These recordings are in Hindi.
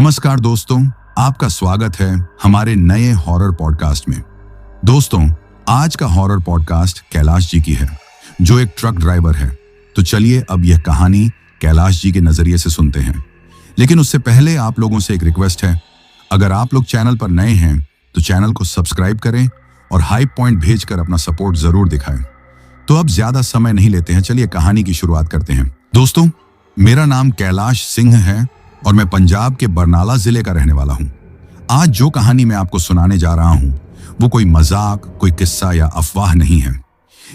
नमस्कार दोस्तों, आपका स्वागत है हमारे नए हॉरर पॉडकास्ट में। दोस्तों, आज का हॉरर पॉडकास्ट कैलाश जी की है, जो एक ट्रक ड्राइवर है। तो चलिए अब यह कहानी कैलाश जी के नजरिए से सुनते हैं। लेकिन उससे पहले आप लोगों से एक रिक्वेस्ट है, अगर आप लोग चैनल पर नए हैं तो चैनल को सब्सक्राइब करें और हाई पॉइंट भेजकर अपना सपोर्ट जरूर दिखाएं। तो अब ज्यादा समय नहीं लेते हैं, चलिए कहानी की शुरुआत करते हैं। दोस्तों, मेरा नाम कैलाश सिंह है और मैं पंजाब के बरनाला जिले का रहने वाला हूं। आज जो कहानी मैं आपको सुनाने जा रहा हूं वो कोई मजाक, कोई किस्सा या अफवाह नहीं है।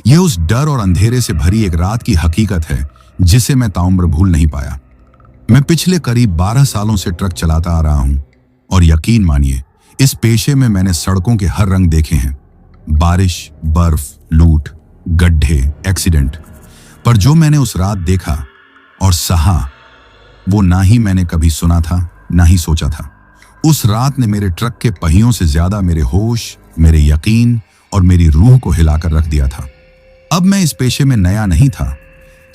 यह उस डर और अंधेरे से भरी एक रात की हकीकत है जिसे मैं ताउम्र भूल नहीं पाया। मैं पिछले करीब 12 सालों से ट्रक चलाता आ रहा हूं और यकीन मानिए, इस पेशे में मैंने सड़कों के हर रंग देखे हैं। बारिश, बर्फ, लूट, गड्ढे, एक्सीडेंट। पर जो मैंने उस रात देखा और सहा, वो ना ही मैंने कभी सुना था, ना ही सोचा था। उस रात ने मेरे ट्रक के पहियों से ज्यादा मेरे होश, मेरे यकीन और मेरी रूह को हिलाकर रख दिया था। अब मैं इस पेशे में नया नहीं था।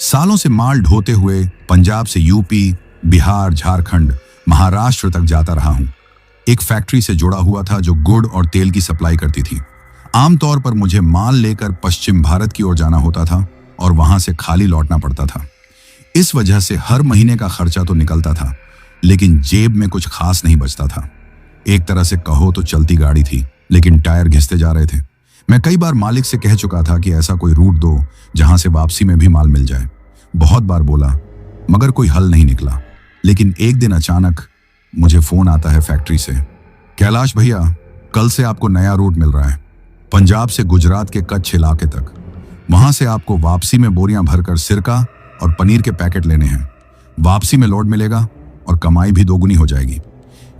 सालों से माल ढोते हुए पंजाब से यूपी, बिहार, झारखंड, महाराष्ट्र तक जाता रहा हूं। एक फैक्ट्री से जुड़ा हुआ था जो गुड़ और तेल की सप्लाई करती थी। आमतौर पर मुझे माल लेकर पश्चिम भारत की ओर जाना होता था और वहां से खाली लौटना पड़ता था। इस वजह से हर महीने का खर्चा तो निकलता था, लेकिन जेब में कुछ खास नहीं बचता था। एक तरह से कहो तो चलती गाड़ी थी, लेकिन टायर घिसते जा रहे थे। मैं कई बार मालिक से कह चुका था कि ऐसा कोई रूट दो जहां से वापसी में भी माल मिल जाए। बहुत बार बोला, मगर कोई हल नहीं निकला। लेकिन एक दिन अचानक मुझे फोन आता है फैक्ट्री से। कैलाश भैया, कल से आपको नया रूट मिल रहा है, पंजाब से गुजरात के कच्छ इलाके तक। वहां से आपको वापसी में बोरियां भरकर सिरका और पनीर के पैकेट लेने हैं। वापसी में लोड मिलेगा और कमाई भी दोगुनी हो जाएगी।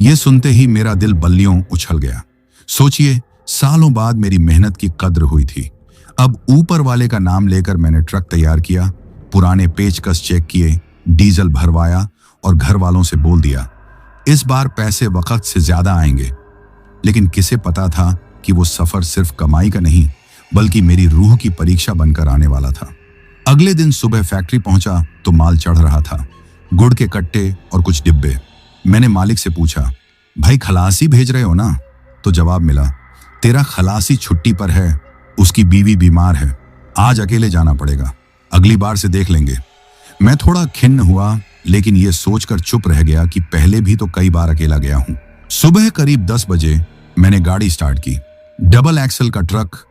यह सुनते ही मेरा दिल बल्लियों उछल गया। सोचिए, सालों बाद मेरी मेहनत की कद्र हुई थी। अब ऊपर वाले का नाम लेकर मैंने ट्रक तैयार किया, पुराने पेचकस चेक किए, डीजल भरवाया और घर वालों से बोल दिया, इस बार पैसे वक्त से ज्यादा आएंगे। लेकिन किसे पता था कि वो सफर सिर्फ कमाई का नहीं, बल्कि मेरी रूह की परीक्षा बनकर आने वाला था। अगले दिन सुबह फैक्ट्री पहुंचा तो माल चढ़ रहा था, गुड़ के कट्टे और कुछ डिब्बे। मैंने मालिक से पूछा, भाई खलासी भेज रहे हो ना? तो जवाब मिला, तेरा खलासी छुट्टी पर है, उसकी बीवी बीमार है, आज अकेले जाना पड़ेगा, अगली बार से देख लेंगे। मैं थोड़ा खिन्न हुआ, लेकिन यह सोचकर चुप रह गया कि पहले भी तो कई बार अकेला गया हूं। सुबह करीब 10 बजे मैंने गाड़ी स्टार्ट की। डबल एक्सल का ट्रक,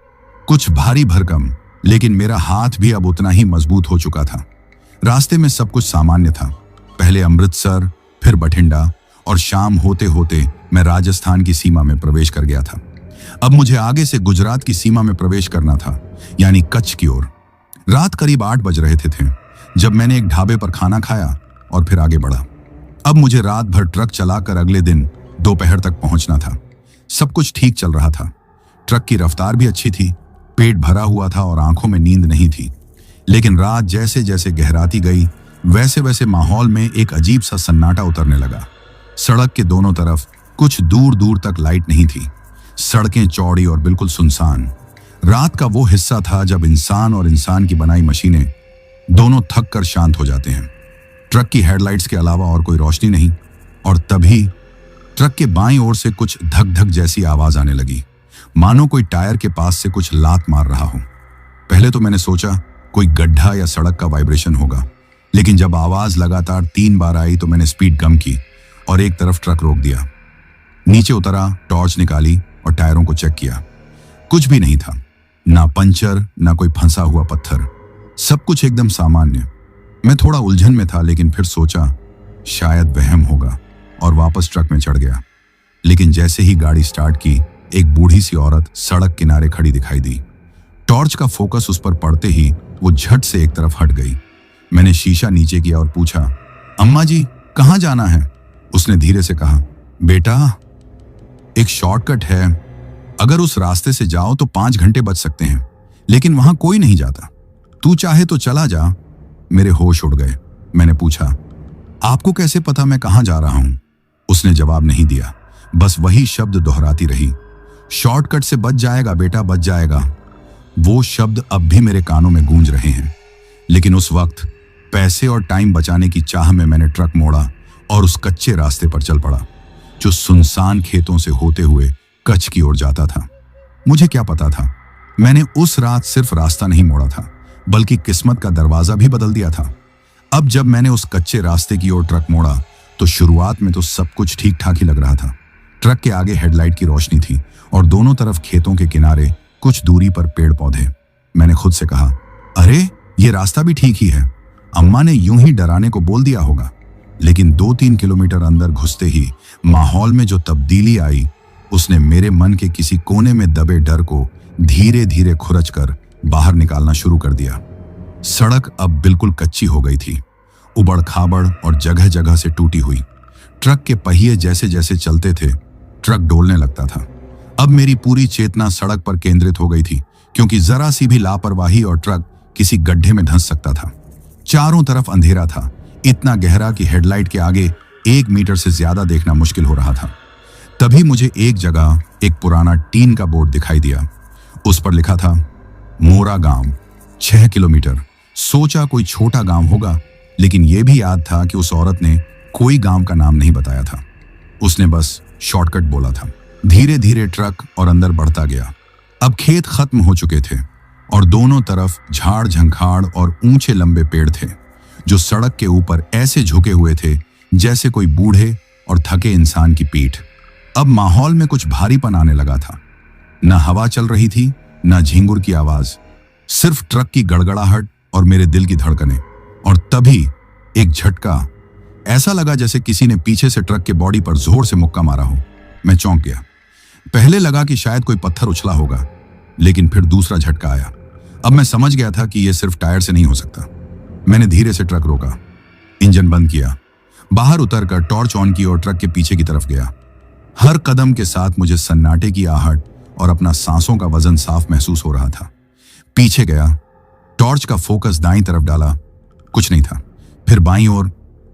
कुछ भारी भरकम, लेकिन मेरा हाथ भी अब उतना ही मजबूत हो चुका था। रास्ते में सब कुछ सामान्य था। पहले अमृतसर, फिर बठिंडा और शाम होते होते मैं राजस्थान की सीमा में प्रवेश कर गया था। अब मुझे आगे से गुजरात की सीमा में प्रवेश करना था, यानी कच्छ की ओर। रात करीब 8 बज रहे थे जब मैंने एक ढाबे पर खाना खाया और फिर आगे बढ़ा। अब मुझे रात भर ट्रक चलाकर अगले दिन दोपहर तक पहुंचना था। सब कुछ ठीक चल रहा था। ट्रक की रफ्तार भी अच्छी थी, पेट भरा हुआ था और आंखों में नींद नहीं थी। लेकिन रात जैसे जैसे गहराती गई, वैसे वैसे माहौल में एक अजीब सा सन्नाटा उतरने लगा। सड़क के दोनों तरफ कुछ दूर दूर तक लाइट नहीं थी। सड़कें चौड़ी और बिल्कुल सुनसान। रात का वो हिस्सा था जब इंसान और इंसान की बनाई मशीनें दोनों थक कर शांत हो जाते हैं। ट्रक की हेडलाइट्स के अलावा और कोई रोशनी नहीं। और तभी ट्रक के बाईं ओर से कुछ धक धक जैसी आवाज आने लगी, मानो कोई टायर के पास से कुछ लात मार रहा हो। पहले तो मैंने सोचा कोई गड्ढा या सड़क का वाइब्रेशन होगा, लेकिन जब आवाज लगातार 3 बार आई तो मैंने स्पीड कम की और एक तरफ ट्रक रोक दिया। नीचे उतरा, टॉर्च निकाली और टायरों को चेक किया। कुछ भी नहीं था, ना पंचर, ना कोई फंसा हुआ पत्थर। सब कुछ एकदम सामान्य। मैं थोड़ा उलझन में था, लेकिन फिर सोचा शायद वहम होगा और वापस ट्रक में चढ़ गया। लेकिन जैसे ही गाड़ी स्टार्ट की, एक बूढ़ी सी औरत सड़क किनारे खड़ी दिखाई दी। टॉर्च का फोकस उस पर पड़ते ही वो झट से एक तरफ हट गई। मैंने शीशा नीचे किया और पूछा, अम्मा जी कहां जाना है? उसने धीरे से कहा, बेटा एक शॉर्टकट है, अगर उस रास्ते से जाओ तो 5 घंटे बच सकते हैं, लेकिन वहां कोई नहीं जाता, तू चाहे तो चला जा। मेरे होश उड़ गए। मैंने पूछा, आपको कैसे पता मैं कहां जा रहा हूं? उसने जवाब नहीं दिया, बस वही शब्द दोहराती रही, शॉर्टकट से बच जाएगा बेटा, बच जाएगा। वो शब्द अब भी मेरे कानों में गूंज रहे हैं। लेकिन उस वक्त पैसे और टाइम बचाने की चाह में मैंने ट्रक मोड़ा और उस कच्चे रास्ते पर चल पड़ा। जो सुनसान खेतों से होते हुए कच्छ की ओर जाता था। मुझे क्या पता था, मैंने उस रात सिर्फ रास्ता नहीं मोड़ा था, बल्कि किस्मत का दरवाजा भी बदल दिया था। अब जब मैंने उस कच्चे रास्ते की ओर ट्रक मोड़ा तो शुरुआत में तो सब कुछ ठीक ठाक ही लग रहा था। ट्रक के आगे हेडलाइट की रोशनी थी और दोनों तरफ खेतों के किनारे कुछ दूरी पर पेड़ पौधे। मैंने खुद से कहा, अरे ये रास्ता भी ठीक ही है, अम्मा ने यूं ही डराने को बोल दिया होगा। लेकिन 2-3 किलोमीटर अंदर घुसते ही माहौल में जो तब्दीली आई, उसने मेरे मन के किसी कोने में दबे डर को धीरे धीरे खुरच कर बाहर निकालना शुरू कर दिया। सड़क अब बिल्कुल कच्ची हो गई थी, उबड़ खाबड़ और जगह जगह से टूटी हुई। ट्रक के पहिए जैसे जैसे चलते थे, ट्रक डोलने लगता था। अब मेरी पूरी चेतना सड़क पर केंद्रित हो गई थी, क्योंकि जरा सी भी लापरवाही और ट्रक किसी गड्ढे में धंस सकता था। चारों तरफ अंधेरा था, इतना गहरा कि हेडलाइट के आगे 1 मीटर से ज्यादा देखना मुश्किल हो रहा था। तभी मुझे एक जगह एक पुराना टीन का बोर्ड दिखाई दिया। उस पर लिखा था, मोरा गांव, 6 किलोमीटर। सोचा कोई छोटा गांव होगा, लेकिन यह भी याद था कि उस औरत ने कोई गांव का नाम नहीं बताया था। उसने बस शॉर्टकट बोला था। धीरे धीरे ट्रक और अंदर बढ़ता गया। अब खेत खत्म हो चुके थे और दोनों तरफ झाड़ झंखाड़ और ऊंचे लंबे पेड़ थे, जो सड़क के ऊपर ऐसे झुके हुए थे जैसे कोई बूढ़े और थके इंसान की पीठ। अब माहौल में कुछ भारीपन आने लगा था। न हवा चल रही थी, न झिंगुर की आवाज, सिर्फ ट्रक की गड़गड़ाहट और मेरे दिल की धड़कनें। और तभी एक झटका, ऐसा लगा जैसे किसी ने पीछे से ट्रक के बॉडी पर जोर से मुक्का मारा हो। मैं चौंक गया। पहले लगा कि शायद कोई पत्थर उछला होगा, लेकिन फिर दूसरा झटका आया। अब मैं समझ गया था कि यह सिर्फ टायर से नहीं हो सकता। मैंने धीरे से ट्रक रोका, इंजन बंद किया, बाहर उतरकर टॉर्च ऑन की और ट्रक के पीछे की तरफ गया। हर कदम के साथ मुझे सन्नाटे की आहट और अपना सांसों का वजन साफ महसूस हो रहा था। पीछे गया, टॉर्च का फोकस दाईं तरफ डाला, कुछ नहीं था। फिर बाईं ओर,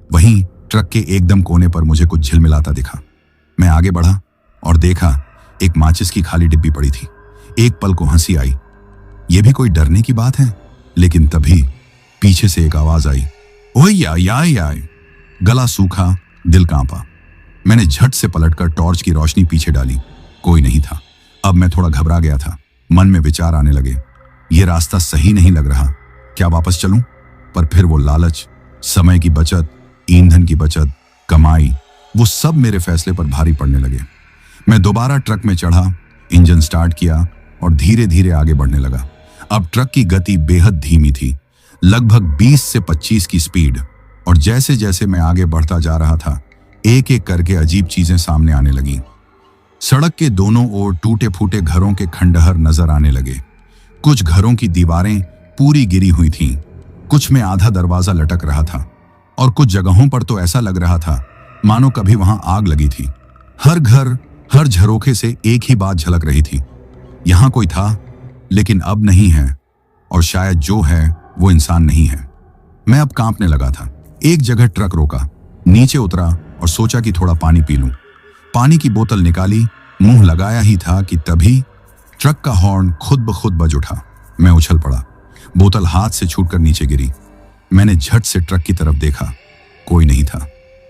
वहीं ट्रक के एकदम कोने पर मुझे कुछ झिलमिलाता दिखा। मैं आगे बढ़ा और देखा एक माचिस की खाली डिब्बी पड़ी थी। एक पल को हंसी आई, यह भी कोई डरने की बात है। लेकिन तभी पीछे से एक आवाज आई, ओए या। गला सूखा, दिल कांपा। मैंने झट से पलटकर टॉर्च की रोशनी पीछे डाली, कोई नहीं था। अब मैं थोड़ा घबरा गया था। मन में विचार आने लगे, यह रास्ता सही नहीं लग रहा, क्या वापस चलूं? पर फिर वो लालच, समय की बचत, ईंधन की बचत, कमाई, वो सब मेरे फैसले पर भारी पड़ने लगे। मैं दोबारा ट्रक में चढ़ा, इंजन स्टार्ट किया और धीरे धीरे आगे बढ़ने लगा। अब ट्रक की गति बेहद धीमी थी, लगभग 20 से 25 की स्पीड। और जैसे जैसे मैं आगे बढ़ता जा रहा था, एक एक करके अजीब चीजें सामने आने लगी। सड़क के दोनों ओर टूटे फूटे घरों के खंडहर नजर आने लगे। कुछ घरों की दीवारें पूरी गिरी हुई थीं, कुछ में आधा दरवाजा लटक रहा था और कुछ जगहों पर तो ऐसा लग रहा था मानो कभी वहां आग लगी थी। हर घर, हर झरोखे से एक ही बात झलक रही थी, यहां कोई था लेकिन अब नहीं है, और शायद जो है वो इंसान नहीं है। मैं अब कांपने लगा था। एक जगह ट्रक रोका, नीचे उतरा और सोचा कि थोड़ा पानी पी लूं। पानी की बोतल निकाली, मुंह लगाया ही था कि तभी ट्रक का हॉर्न खुद ब खुद बज उठा। मैं उछल पड़ा, बोतल हाथ से छूटकर नीचे गिरी। मैंने झट से ट्रक की तरफ देखा, कोई नहीं था।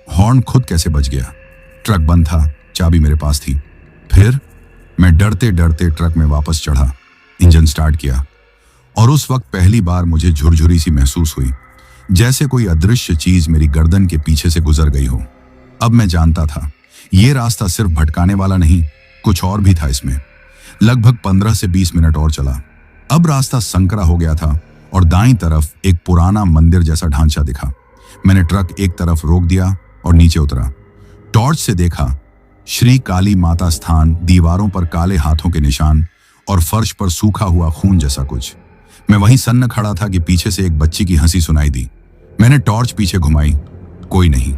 हॉर्न खुद कैसे बज गया? ट्रक बंद था, चाबी मेरे पास थी। फिर मैं डरते डरते ट्रक में वापस चढ़ा, इंजन स्टार्ट किया और उस वक्त पहली बार मुझे झुरझुरी सी महसूस हुई, जैसे कोई अदृश्य चीज मेरी गर्दन के पीछे से गुजर गई हो। अब मैं जानता था यह रास्ता सिर्फ भटकाने वाला नहीं, कुछ और भी था इसमें। लगभग 15 से 20 मिनट और चला। अब रास्ता संकरा हो गया था और दाईं तरफ एक पुराना मंदिर जैसा ढांचा दिखा। मैंने ट्रक एक तरफ रोक दिया और नीचे उतरा। टॉर्च से देखा, श्री काली माता स्थान, दीवारों पर काले हाथों के निशान और फर्श पर सूखा हुआ खून जैसा कुछ। मैं वहीं सन्न खड़ा था कि पीछे से एक बच्ची की हंसी सुनाई दी। मैंने टॉर्च पीछे घुमाई, कोई नहीं,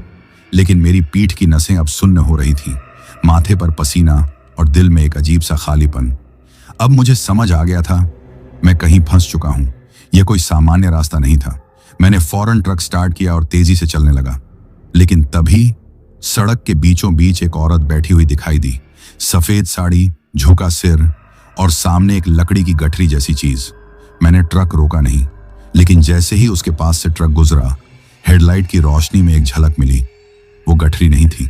लेकिन मेरी पीठ की नसें अब सुन्न हो रही थीं, माथे पर पसीना और दिल में एक अजीब सा खालीपन। अब मुझे समझ आ गया था मैं कहीं फंस चुका हूं। यह कोई सामान्य रास्ता नहीं था। मैंने फौरन ट्रक स्टार्ट किया और तेजी से चलने लगा। लेकिन तभी सड़क के बीचों बीच एक औरत बैठी हुई दिखाई दी। सफेद साड़ी, झुका सिर और सामने एक लकड़ी की गठरी जैसी चीज। मैंने ट्रक रोका नहीं, लेकिन जैसे ही उसके पास से ट्रक गुजरा, हेडलाइट की रोशनी में एक झलक मिली। वो गठरी नहीं थी,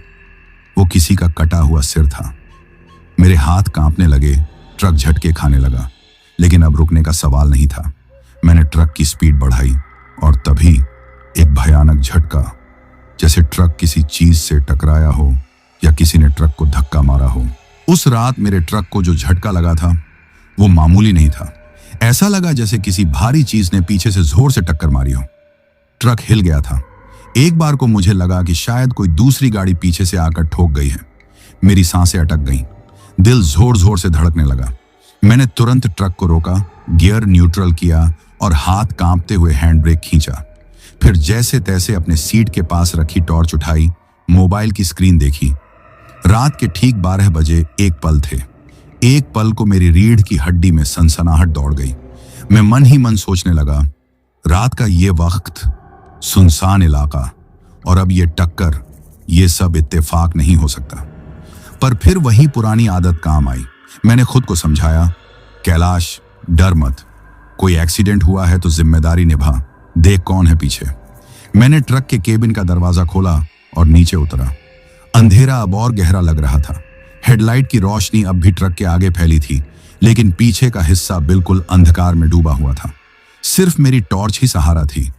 वो किसी का कटा हुआ सिर था। मेरे हाथ कांपने लगे, ट्रक झटके खाने लगा, लेकिन अब रुकने का सवाल नहीं था। मैंने ट्रक की स्पीड बढ़ाई और तभी एक भयानक झटका, जैसे ट्रक किसी चीज से टकराया हो या किसी ने ट्रक को धक्का मारा हो। उस रात मेरे ट्रक को जो झटका लगा था वो मामूली नहीं था। ऐसा लगा जैसे किसी भारी चीज ने पीछे से जोर से टक्कर मारी हो। ट्रक हिल गया था। एक बार को मुझे लगा कि शायद कोई दूसरी गाड़ी पीछे से आकर ठोक गई है। मेरी सांसें अटक गईं, दिल जोर जोर से धड़कने लगा। मैंने तुरंत ट्रक को रोका, गियर न्यूट्रल किया और हाथ कांपते हुए हैंड ब्रेक खींचा। फिर जैसे तैसे अपने सीट के पास रखी टॉर्च उठाई, मोबाइल की स्क्रीन देखी। रात के ठीक 12 बजे एक पल थे। एक पल को मेरी रीढ़ की हड्डी में सनसनाहट दौड़ गई। मैं मन ही मन सोचने लगा, रात का ये वक्त, सुनसान इलाका, और अब ये टक्कर, ये सब इत्तेफाक नहीं हो सकता। पर फिर वही पुरानी आदत काम आई। मैंने खुद को समझाया, कैलाश डर मत, कोई एक्सीडेंट हुआ है तो जिम्मेदारी निभा, देख कौन है पीछे। मैंने ट्रक के केबिन का दरवाजा खोला और नीचे उतरा। अंधेरा अब और गहरा लग रहा था। हेडलाइट की रोशनी अब भी ट्रक के आगे फैली थी, लेकिन पीछे का हिस्सा बिल्कुल अंधकार में डूबा हुआ था। सिर्फ मेरी टॉर्च ही सहारा थी।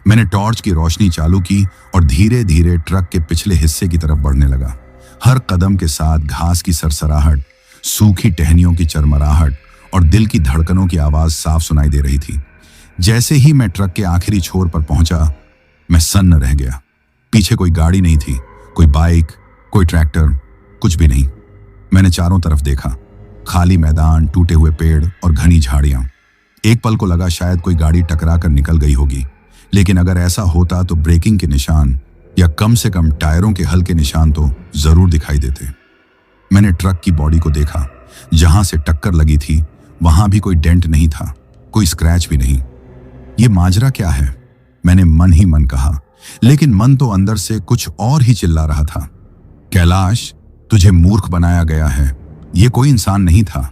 मैंने टॉर्च की रोशनी चालू की और धीरे धीरे ट्रक के पिछले हिस्से की तरफ बढ़ने लगा। हर कदम के साथ घास की सरसराहट, सूखी टहनियों की चरमराहट और दिल की धड़कनों की आवाज साफ सुनाई दे रही थी। जैसे ही मैं ट्रक के आखिरी छोर पर पहुंचा, मैं सन्न रह गया। पीछे कोई गाड़ी नहीं थी, कोई बाइक, कोई ट्रैक्टर, कुछ भी नहीं। मैंने चारों तरफ देखा, खाली मैदान, टूटे हुए पेड़ और घनी झाड़ियां। एक पल को लगा शायद कोई गाड़ी टकरा कर निकल गई होगी, लेकिन अगर ऐसा होता तो ब्रेकिंग के निशान या कम से कम टायरों के हल्के निशान तो जरूर दिखाई देते। मैंने ट्रक की बॉडी को देखा। जहां से टक्कर लगी थी वहां भी कोई डेंट नहीं था, कोई स्क्रैच भी नहीं। ये माजरा क्या है, मैंने मन ही मन कहा, लेकिन मन तो अंदर से कुछ और ही चिल्ला रहा था। कैलाश, तुझे मूर्ख बनाया गया है, ये कोई इंसान नहीं था।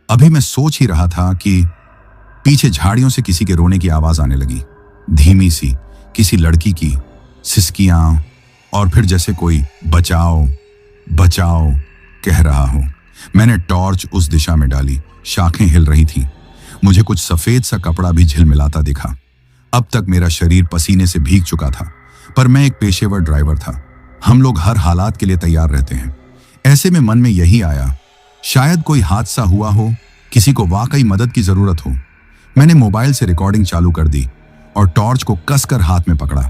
अभी मैं सोच ही रहा था कि पीछे झाड़ियों से किसी के रोने की आवाज आने लगी, धीमी सी, किसी लड़की की, सिसकियां, और फिर जैसे कोई बचाओ बचाओ कह रहा हो। मैंने टॉर्च उस दिशा में डाली। शाखें हिल रही थीं। मुझे कुछ सफेद सा कपड़ा भी झिलमिलाता दिखा। अब तक मेरा शरीर पसीने से भीग चुका था, पर मैं एक पेशेवर ड्राइवर था। हम लोग हर हालात के लिए तैयार रहते हैं। ऐसे में मन में यही आया, शायद कोई हादसा हुआ हो, किसी को वाकई मदद की जरूरत हो। मैंने मोबाइल से रिकॉर्डिंग चालू कर दी और टॉर्च को कसकर हाथ में पकड़ा।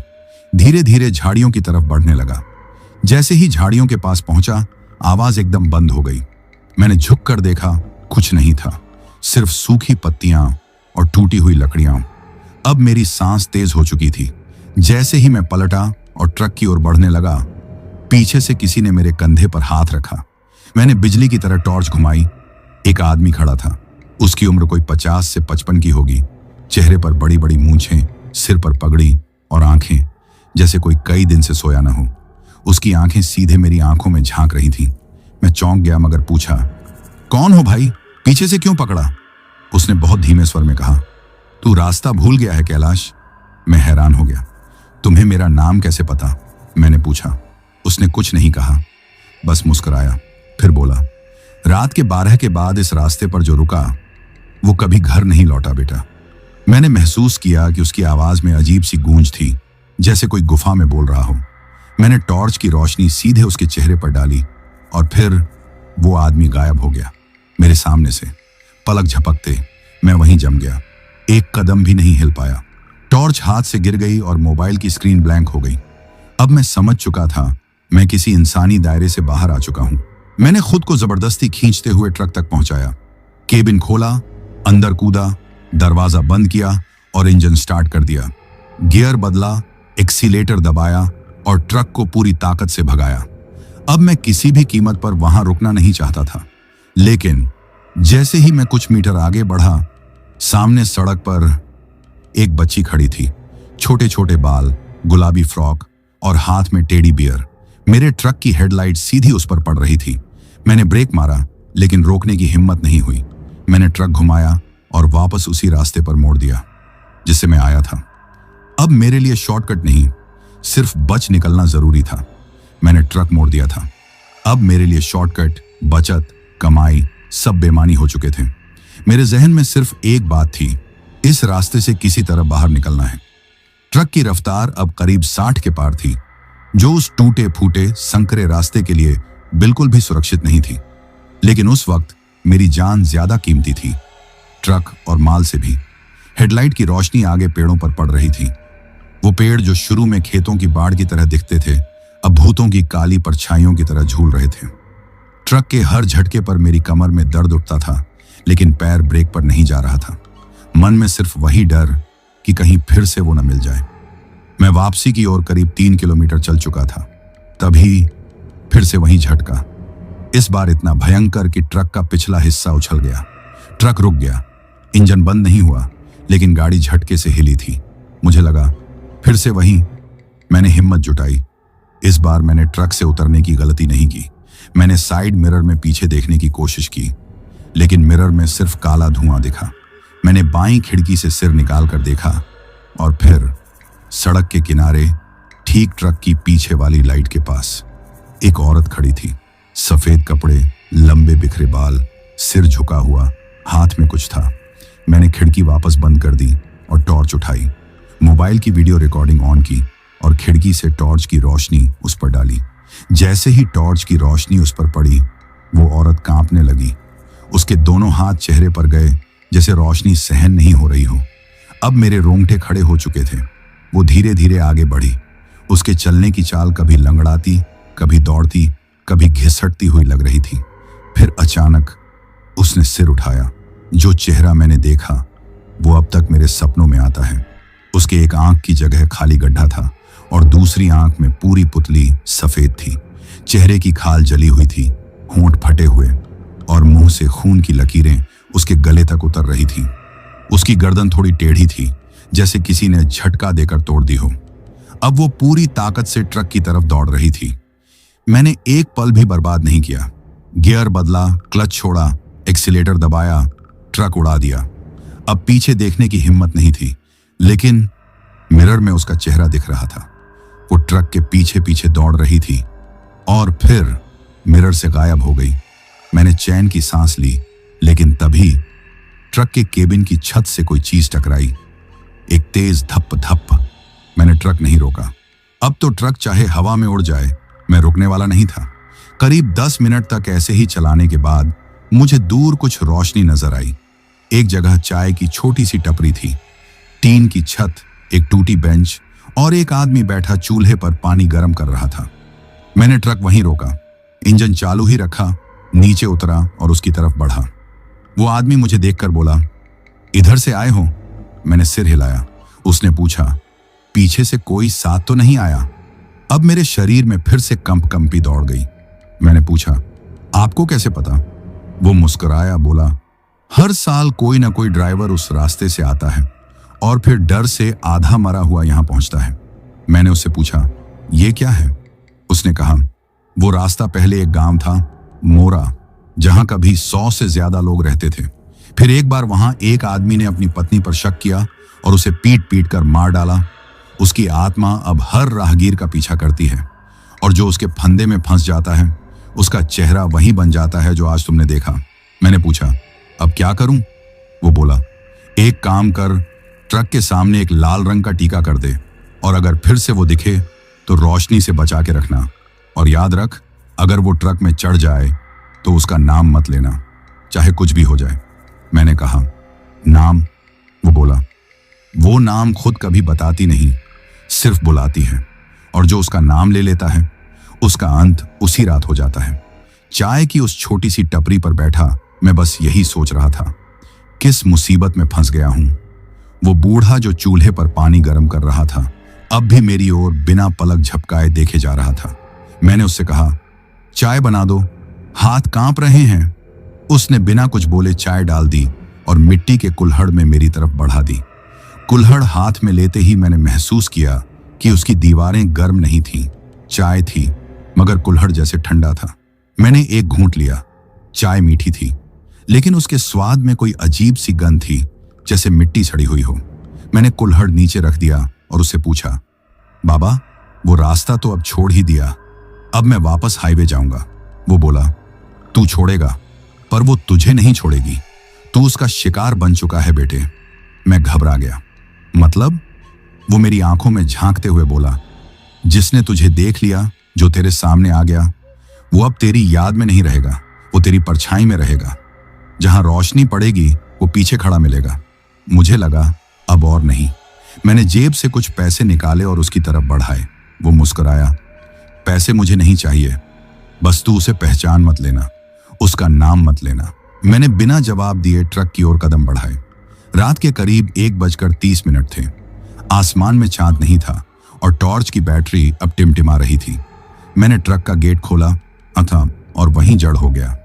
धीरे धीरे झाड़ियों की तरफ बढ़ने लगा। जैसे ही झाड़ियों के पास पहुंचा, आवाज एकदम बंद हो गई। मैंने झुक कर देखा, कुछ नहीं था, सिर्फ सूखी पत्तियां और टूटी हुई लकड़ियां। अब मेरी सांस तेज हो चुकी थी। जैसे ही मैं पलटा और ट्रक की ओर बढ़ने लगा, पीछे से किसी ने मेरे कंधे पर हाथ रखा। मैंने बिजली की तरह टॉर्च घुमाई। एक आदमी खड़ा था। उसकी उम्र कोई 50 से 55 की होगी। चेहरे पर बड़ी बड़ी मूंछें, सिर पर पगड़ी और आंखें जैसे कोई कई दिन से सोया न हो। उसकी आंखें सीधे मेरी आंखों में झांक रही थीं। मैं चौंक गया, मगर पूछा, कौन हो भाई, पीछे से क्यों पकड़ा? उसने बहुत धीमे स्वर में कहा, तू रास्ता भूल गया है कैलाश। मैं हैरान हो गया। तुम्हें मेरा नाम कैसे पता? मैंने पूछा। उसने कुछ नहीं कहा, बस मुस्कुराया। फिर बोला, रात के 12 के बाद इस रास्ते पर जो रुका वो कभी घर नहीं लौटा बेटा। मैंने महसूस किया कि उसकी आवाज में अजीब सी गूंज थी, जैसे कोई गुफा में बोल रहा हो। मैंने टॉर्च की रोशनी सीधे उसके चेहरे पर डाली और फिर वो आदमी गायब हो गया मेरे सामने से। पलक झपकते मैं वहीं जम गया। एक कदम भी नहीं हिल पाया। टॉर्च हाथ से गिर गई और मोबाइल की स्क्रीन ब्लैंक हो गई। अब मैं समझ चुका था, मैं किसी इंसानी दायरे से बाहर आ चुका हूं। मैंने खुद को जबरदस्ती खींचते हुए ट्रक तक पहुंचाया। केबिन खोला, अंदर कूदा, दरवाजा बंद किया और इंजन स्टार्ट कर दिया। गियर बदला, एक्सीलेटर दबाया और ट्रक को पूरी ताकत से भगाया। अब मैं किसी भी कीमत पर वहां रुकना नहीं चाहता था। लेकिन जैसे ही मैं कुछ मीटर आगे बढ़ा, सामने सड़क पर एक बच्ची खड़ी थी। छोटे छोटे बाल, गुलाबी फ्रॉक और हाथ में टेडी बियर। मेरे ट्रक की हेडलाइट सीधी उस पर पड़ रही थी। मैंने ब्रेक मारा, लेकिन रोकने की हिम्मत नहीं हुई। मैंने ट्रक घुमाया और वापस उसी रास्ते पर मोड़ दिया जिससे मैं आया था। अब मेरे लिए शॉर्टकट नहीं, सिर्फ बच निकलना जरूरी था। मैंने ट्रक मोड़ दिया था। अब मेरे लिए शॉर्टकट, बचत, कमाई सब बेमानी हो चुके थे। मेरे जहन में सिर्फ एक बात थी, इस रास्ते से किसी तरह बाहर निकलना है। ट्रक की रफ्तार अब करीब 60 के पार थी, जो उस टूटे फूटे संकरे रास्ते के लिए बिल्कुल भी सुरक्षित नहीं थी। लेकिन उस वक्त मेरी जान ज्यादा कीमती थी, ट्रक और माल से भी। हेडलाइट की रोशनी आगे पेड़ों पर पड़ रही थी। वो पेड़ जो शुरू में खेतों की बाढ़ की तरह दिखते थे, अब भूतों की काली परछाइयों की तरह झूल रहे थे। ट्रक के हर झटके पर मेरी कमर में दर्द उठता था, लेकिन पैर ब्रेक पर नहीं जा रहा था। मन में सिर्फ वही डर कि कहीं फिर से वो न मिल जाए। मैं वापसी की ओर करीब 3 किलोमीटर चल चुका था, तभी फिर से वही झटका। इस बार इतना भयंकर कि ट्रक का पिछला हिस्सा उछल गया। ट्रक रुक गया, इंजन बंद नहीं हुआ, लेकिन गाड़ी झटके से हिली थी। मुझे लगा फिर से वही। मैंने हिम्मत जुटाई। इस बार मैंने ट्रक से उतरने की गलती नहीं की। मैंने साइड मिरर में पीछे देखने की कोशिश की, लेकिन मिरर में सिर्फ काला धुआं दिखा। मैंने बाईं खिड़की से सिर निकाल कर देखा और फिर सड़क के किनारे, ठीक ट्रक की पीछे वाली लाइट के पास, एक औरत खड़ी थी। सफेद कपड़े, लंबे बिखरे बाल, सिर झुका हुआ, हाथ में कुछ था। मैंने खिड़की वापस बंद कर दी और टॉर्च उठाई। मोबाइल की वीडियो रिकॉर्डिंग ऑन की और खिड़की से टॉर्च की रोशनी उस पर डाली। जैसे ही टॉर्च की रोशनी उस पर पड़ी, वो औरत कांपने लगी। उसके दोनों हाथ चेहरे पर गए, जैसे रोशनी सहन नहीं हो रही हो। अब मेरे रोंगटे खड़े हो चुके थे। वो धीरे धीरे आगे बढ़ी। उसके चलने की चाल कभी लंगड़ाती, कभी दौड़ती, कभी घिसटती हुई लग रही थी। फिर अचानक उसने सिर उठाया। जो चेहरा मैंने देखा वो अब तक मेरे सपनों में आता है। उसके एक आंख की जगह खाली गड्ढा था और दूसरी आंख में पूरी पुतली सफेद थी। चेहरे की खाल जली हुई थी, होंठ फटे हुए और मुंह से खून की लकीरें उसके गले तक उतर रही थी। उसकी गर्दन थोड़ी टेढ़ी थी, जैसे किसी ने झटका देकर तोड़ दी हो। अब वो पूरी ताकत से ट्रक की तरफ दौड़ रही थी। मैंने एक पल भी बर्बाद नहीं किया। गियर बदला, क्लच छोड़ा, एक्सीलेटर दबाया, ट्रक उड़ा दिया। अब पीछे देखने की हिम्मत नहीं थी, लेकिन मिरर में उसका चेहरा दिख रहा था। वो ट्रक के पीछे पीछे दौड़ रही थी और फिर मिरर से गायब हो गई। मैंने चैन की सांस ली, लेकिन तभी ट्रक के केबिन की छत से कोई चीज टकराई। एक तेज धप धप। मैंने ट्रक नहीं रोका। अब तो ट्रक चाहे हवा में उड़ जाए, मैं रुकने वाला नहीं था। करीब 10 मिनट तक ऐसे ही चलाने के बाद मुझे दूर कुछ रोशनी नजर आई। एक जगह चाय की छोटी सी टपरी थी, टीन की छत, एक टूटी बेंच और एक आदमी बैठा चूल्हे पर पानी गर्म कर रहा था। मैंने ट्रक वहीं रोका, इंजन चालू ही रखा, नीचे उतरा और उसकी तरफ बढ़ा। वो आदमी मुझे देखकर बोला, इधर से आए हो? मैंने सिर हिलाया। उसने पूछा, पीछे से कोई साथ तो नहीं आया? अब मेरे शरीर में फिर से कंपी दौड़ गई। मैंने पूछा, आपको कैसे पता? वो मुस्कुराया, बोला, हर साल कोई ना कोई ड्राइवर उस रास्ते से आता है और फिर डर से आधा मरा हुआ यहां पहुंचता है। मैंने उससे पूछा, ये क्या है? उसने कहा, वो रास्ता पहले एक गांव था, मोरा, जहां कभी 100 से ज्यादा लोग रहते थे। फिर एक बार वहां एक आदमी ने अपनी पत्नी पर शक किया और उसे पीट पीट कर मार डाला। उसकी आत्मा अब हर राहगीर का पीछा करती है और जो उसके फंदे में फंस जाता है, उसका चेहरा वही बन जाता है जो आज तुमने देखा। मैंने पूछा, अब क्या करूं? वो बोला, एक काम कर, ट्रक के सामने एक लाल रंग का टीका कर दे और अगर फिर से वो दिखे तो रोशनी से बचा के रखना। और याद रख, अगर वो ट्रक में चढ़ जाए तो उसका नाम मत लेना, चाहे कुछ भी हो जाए। मैंने कहा, नाम? वो बोला, वो नाम खुद कभी बताती नहीं, सिर्फ बुलाती है और जो उसका नाम ले लेता है उसका अंत उसी रात हो जाता है। चाय की उस छोटी सी टपरी पर बैठा मैं बस यही सोच रहा था, किस मुसीबत में फंस गया हूं। वो बूढ़ा जो चूल्हे पर पानी गर्म कर रहा था, अब भी मेरी ओर बिना पलक झपकाए देखे जा रहा था। मैंने उससे कहा, चाय बना दो, हाथ कांप रहे हैं। उसने बिना कुछ बोले चाय डाल दी और मिट्टी के कुल्हड़ में मेरी तरफ बढ़ा दी। कुल्हड़ हाथ में लेते ही मैंने महसूस किया कि उसकी दीवारें गर्म नहीं थीं, चाय थी, मगर कुल्हड़ जैसे ठंडा था। मैंने एक घूंट लिया। चाय मीठी थी, लेकिन उसके स्वाद में कोई अजीब सी गंध थी, जैसे मिट्टी सड़ी हुई हो। मैंने कुल्हड़ नीचे रख दिया और उससे पूछा, बाबा, वो रास्ता तो अब छोड़ ही दिया, अब मैं वापस हाईवे जाऊंगा, वो बोला, तू छोड़ेगा, पर वो तुझे नहीं छोड़ेगी। तू उसका शिकार बन चुका है बेटे। मैं घबरा गया। मतलब? वो मेरी आंखों में झांकते हुए बोला, जिसने तुझे देख लिया, जो तेरे सामने आ गया, वो अब तेरी याद में नहीं रहेगा, वो तेरी परछाई में रहेगा। जहां रोशनी पड़ेगी वो पीछे खड़ा मिलेगा। मुझे लगा अब और नहीं। मैंने जेब से कुछ पैसे निकाले और उसकी तरफ बढ़ाए। वो मुस्कुराया, पैसे मुझे नहीं चाहिए, बस तू उसे पहचान मत लेना, उसका नाम मत लेना। मैंने बिना जवाब दिए ट्रक की ओर कदम बढ़ाए। रात के करीब 1:30 थे। आसमान में चांद नहीं था और टॉर्च की बैटरी अब टिमटिमा रही थी। मैंने ट्रक का गेट खोला था और वहीं जड़ हो गया।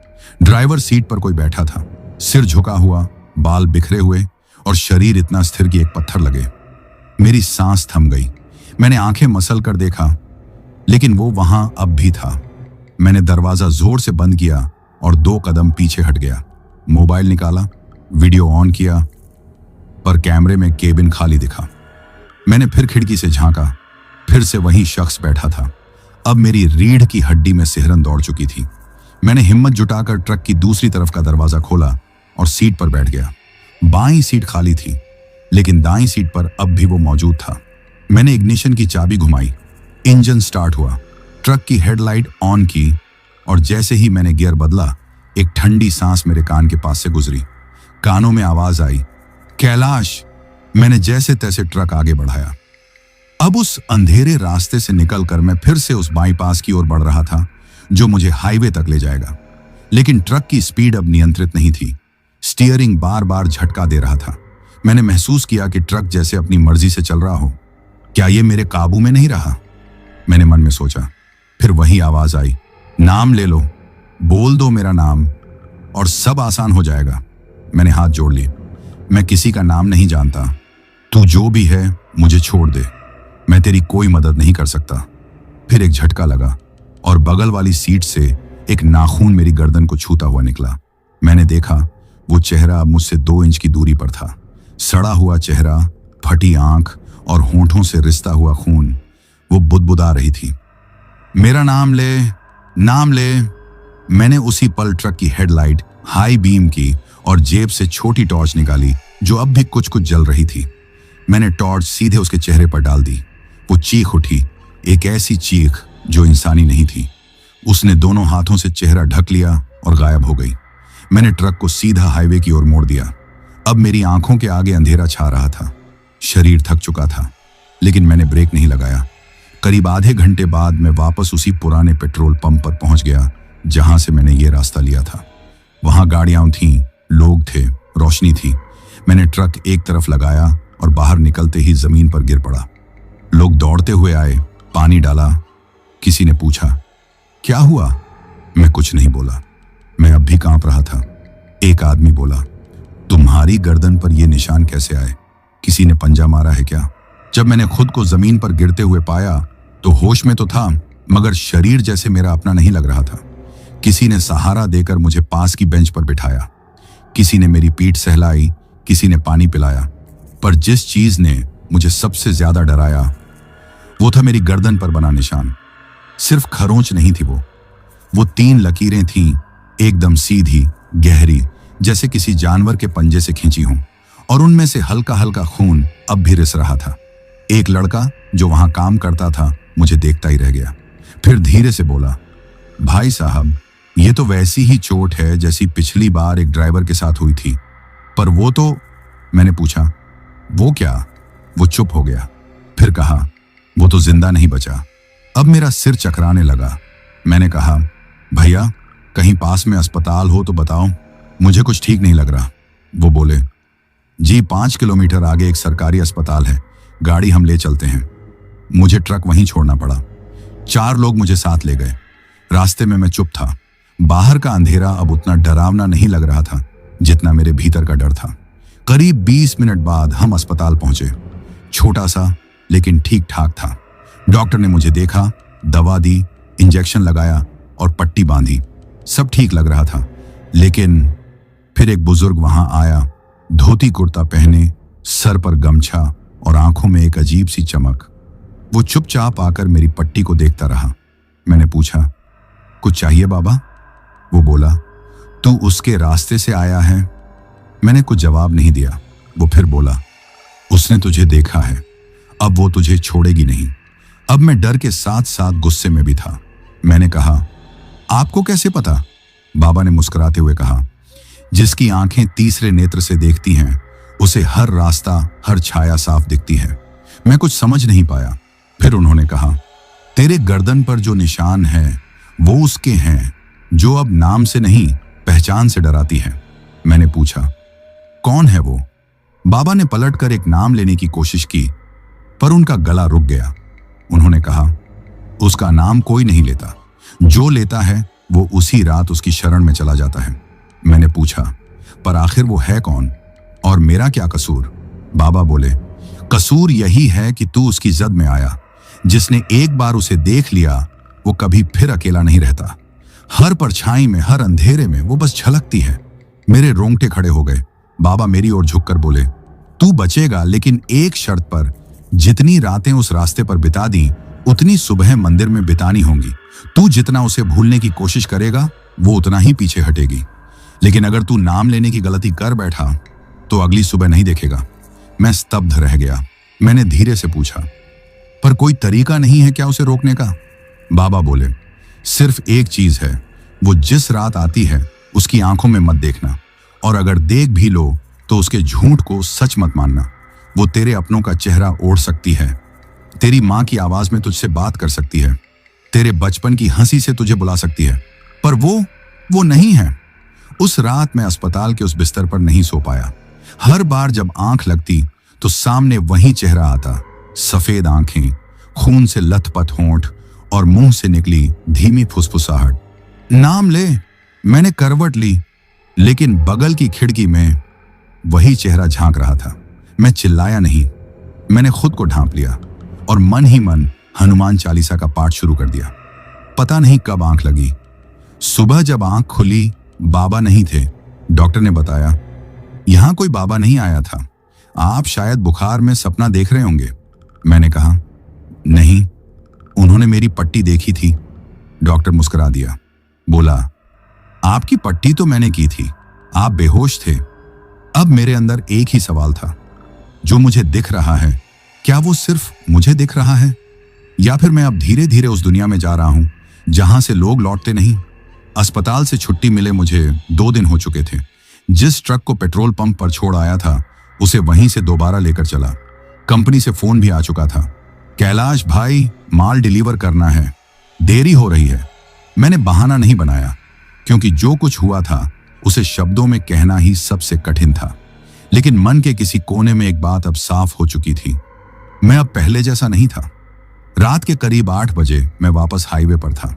ड्राइवर सीट पर कोई बैठा था, सिर झुका हुआ, बाल बिखरे हुए और शरीर इतना स्थिर कि एक पत्थर लगे। मेरी सांस थम गई। मैंने आंखें मसल कर देखा, लेकिन वो वहां अब भी था। मैंने दरवाजा जोर से बंद किया और 2 कदम पीछे हट गया। मोबाइल निकाला, वीडियो ऑन किया, पर कैमरे में केबिन खाली दिखा। मैंने फिर खिड़की से झांका, फिर से वही शख्स बैठा था। अब मेरी रीढ़ की हड्डी में सिहरन दौड़ चुकी थी। मैंने हिम्मत जुटाकर ट्रक की दूसरी तरफ का दरवाजा खोला और सीट पर बैठ गया। बाईं सीट खाली थी, लेकिन दाईं सीट पर अब भी वो मौजूद था। मैंने इग्निशन की चाबी घुमाई, इंजन स्टार्ट हुआ, ट्रक की हेडलाइट ऑन की और जैसे ही मैंने गियर बदला, एक ठंडी सांस मेरे कान के पास से गुजरी। कानों में आवाज आई, कैलाश। मैंने जैसे तैसे ट्रक आगे बढ़ाया। अब उस अंधेरे रास्ते से निकलकर मैं फिर से उस बाईपास की ओर बढ़ रहा था जो मुझे हाईवे तक ले जाएगा। लेकिन ट्रक की स्पीड अब नियंत्रित नहीं थी। स्टीयरिंग बार बार झटका दे रहा था। मैंने महसूस किया कि ट्रक जैसे अपनी मर्जी से चल रहा हो। क्या ये मेरे काबू में नहीं रहा? मैंने मन में सोचा। फिर वही आवाज आई, नाम ले लो, बोल दो मेरा नाम और सब आसान हो जाएगा। मैंने हाथ जोड़ लिए। मैं किसी का नाम नहीं जानता। तू जो भी है मुझे छोड़ दे, मैं तेरी कोई मदद नहीं कर सकता। फिर एक झटका लगा और बगल वाली सीट से एक नाखून मेरी गर्दन को छूता हुआ निकला। मैंने देखा वो चेहरा अब मुझसे 2 इंच की दूरी पर था। सड़ा हुआ चेहरा, फटी आंख और होंठों से रिसता हुआ खून। वो बुदबुदा रही थी, मेरा नाम ले, नाम ले। मैंने उसी पल ट्रक की हेडलाइट हाई बीम की और जेब से छोटी टॉर्च निकाली जो अब भी कुछ कुछ जल रही थी। मैंने टॉर्च सीधे उसके चेहरे पर डाल दी। वो चीख उठी, एक ऐसी चीख जो इंसानी नहीं थी। उसने दोनों हाथों से चेहरा ढक लिया और गायब हो गई। मैंने ट्रक को सीधा हाईवे की ओर मोड़ दिया। अब मेरी आंखों के आगे अंधेरा छा रहा था। शरीर थक चुका था, लेकिन मैंने ब्रेक नहीं लगाया। करीब आधे घंटे बाद मैं वापस उसी पुराने पेट्रोल पंप पर पहुंच गया जहां से मैंने ये रास्ता लिया था। वहां गाड़ियां थीं, लोग थे, रोशनी थी। मैंने ट्रक एक तरफ लगाया और बाहर निकलते ही जमीन पर गिर पड़ा। लोग दौड़ते हुए आए, पानी डाला। किसी ने पूछा, क्या हुआ? मैं कुछ नहीं बोला। मैं अब भी कांप रहा था। एक आदमी बोला, तुम्हारी गर्दन पर यह निशान कैसे आए? किसी ने पंजा मारा है क्या? जब मैंने खुद को जमीन पर गिरते हुए पाया तो होश में तो था, मगर शरीर जैसे मेरा अपना नहीं लग रहा था। किसी ने सहारा देकर मुझे पास की बेंच पर बिठाया। किसी ने मेरी पीठ सहलाई, किसी ने पानी पिलाया। पर जिस चीज ने मुझे सबसे ज्यादा डराया वो था मेरी गर्दन पर बना निशान। सिर्फ खरोंच नहीं थी वो 3 लकीरें थीं, एकदम सीधी, गहरी, जैसे किसी जानवर के पंजे से खींची हों, और उनमें से हल्का हल्का खून अब भी रिस रहा था। एक लड़का जो वहां काम करता था मुझे देखता ही रह गया। फिर धीरे से बोला, भाई साहब, ये तो वैसी ही चोट है जैसी पिछली बार एक ड्राइवर के साथ हुई थी। पर वो तो। मैंने पूछा, वो क्या? वो चुप हो गया। फिर कहा, वो तो जिंदा नहीं बचा। अब मेरा सिर चकराने लगा। मैंने कहा, भैया, कहीं पास में अस्पताल हो तो बताओ, मुझे कुछ ठीक नहीं लग रहा। वो बोले, जी 5 किलोमीटर आगे एक सरकारी अस्पताल है, गाड़ी हम ले चलते हैं। मुझे ट्रक वहीं छोड़ना पड़ा। 4 लोग मुझे साथ ले गए। रास्ते में मैं चुप था। बाहर का अंधेरा अब उतना डरावना नहीं लग रहा था जितना मेरे भीतर का डर था। करीब 20 मिनट बाद हम अस्पताल पहुंचे। छोटा सा लेकिन ठीक ठाक था। डॉक्टर ने मुझे देखा, दवा दी, इंजेक्शन लगाया और पट्टी बांधी। सब ठीक लग रहा था, लेकिन फिर एक बुजुर्ग वहां आया, धोती कुर्ता पहने, सर पर गमछा और आंखों में एक अजीब सी चमक। वो चुपचाप आकर मेरी पट्टी को देखता रहा। मैंने पूछा, कुछ चाहिए बाबा? वो बोला, तू उसके रास्ते से आया है? मैंने कुछ जवाब नहीं दिया। वो फिर बोला, उसने तुझे देखा है, अब वो तुझे छोड़ेगी नहीं। अब मैं डर के साथ साथ गुस्से में भी था। मैंने कहा, आपको कैसे पता? बाबा ने मुस्कुराते हुए कहा, जिसकी आंखें तीसरे नेत्र से देखती हैं उसे हर रास्ता, हर छाया साफ दिखती है। मैं कुछ समझ नहीं पाया। फिर उन्होंने कहा, तेरे गर्दन पर जो निशान है वो उसके हैं जो अब नाम से नहीं पहचान से डराती है। मैंने पूछा, कौन है वो? बाबा ने पलटकर एक नाम लेने की कोशिश की, पर उनका गला रुक गया। उन्होंने कहा, उसका नाम कोई नहीं लेता, जो लेता है वो उसी रात उसकी शरण में चला जाता है। मैंने पूछा, पर आखिर वो है कौन और मेरा क्या कसूर? बाबा बोले, कसूर यही है कि तू उसकी जद में आया। जिसने एक बार उसे देख लिया वो कभी फिर अकेला नहीं रहता। हर परछाई में, हर अंधेरे में वो बस झलकती है। मेरे रोंगटे खड़े हो गए। बाबा मेरी ओर झुककर बोले, तू बचेगा, लेकिन एक शर्त पर। जितनी रातें उस रास्ते पर बिता दी उतनी सुबह मंदिर में बितानी होंगी। तू जितना उसे भूलने की कोशिश करेगा वो उतना ही पीछे हटेगी। लेकिन अगर तू नाम लेने की गलती कर बैठा तो अगली सुबह नहीं देखेगा। मैं स्तब्ध रह गया। मैंने धीरे से पूछा, पर कोई तरीका नहीं है क्या उसे रोकने का? बाबा बोले, सिर्फ एक चीज है, वो जिस रात आती है उसकी आंखों में मत देखना, और अगर देख भी लो तो उसके झूठ को सच मत मानना। वो तेरे अपनों का चेहरा ओढ़ सकती है, तेरी माँ की आवाज में तुझसे बात कर सकती है, तेरे बचपन की हंसी से तुझे बुला सकती है, पर वो नहीं है। उस रात मैं अस्पताल के उस बिस्तर पर नहीं सो पाया। हर बार जब आंख लगती तो सामने वही चेहरा आता, सफेद आंखें, खून से लथपथ होंठ और मुंह से निकली धीमी फुसफुसाहट। नाम ले। मैंने करवट ली, लेकिन बगल की खिड़की में वही चेहरा झांक रहा था। मैं चिल्लाया नहीं। मैंने खुद को ढांप लिया और मन ही मन हनुमान चालीसा का पाठ शुरू कर दिया। पता नहीं कब आंख लगी। सुबह जब आंख खुली बाबा नहीं थे। डॉक्टर ने बताया, यहां कोई बाबा नहीं आया था, आप शायद बुखार में सपना देख रहे होंगे। मैंने कहा, नहीं, उन्होंने मेरी पट्टी देखी थी। डॉक्टर मुस्कुरा दिया, बोला, आपकी पट्टी तो मैंने की थी, आप बेहोश थे। अब मेरे अंदर एक ही सवाल था, जो मुझे दिख रहा है क्या वो सिर्फ मुझे दिख रहा है, या फिर मैं अब धीरे धीरे उस दुनिया में जा रहा हूं जहां से लोग लौटते नहीं। अस्पताल से छुट्टी मिले मुझे 2 दिन हो चुके थे। जिस ट्रक को पेट्रोल पंप पर छोड़ आया था उसे वहीं से दोबारा लेकर चला। कंपनी से फोन भी आ चुका था, कैलाश भाई, माल डिलीवर करना है, देरी हो रही है। मैंने बहाना नहीं बनाया, क्योंकि जो कुछ हुआ था उसे शब्दों में कहना ही सबसे कठिन था। लेकिन मन के किसी कोने में एक बात अब साफ हो चुकी थी, मैं अब पहले जैसा नहीं था। रात के करीब 8 बजे मैं वापस हाईवे पर था।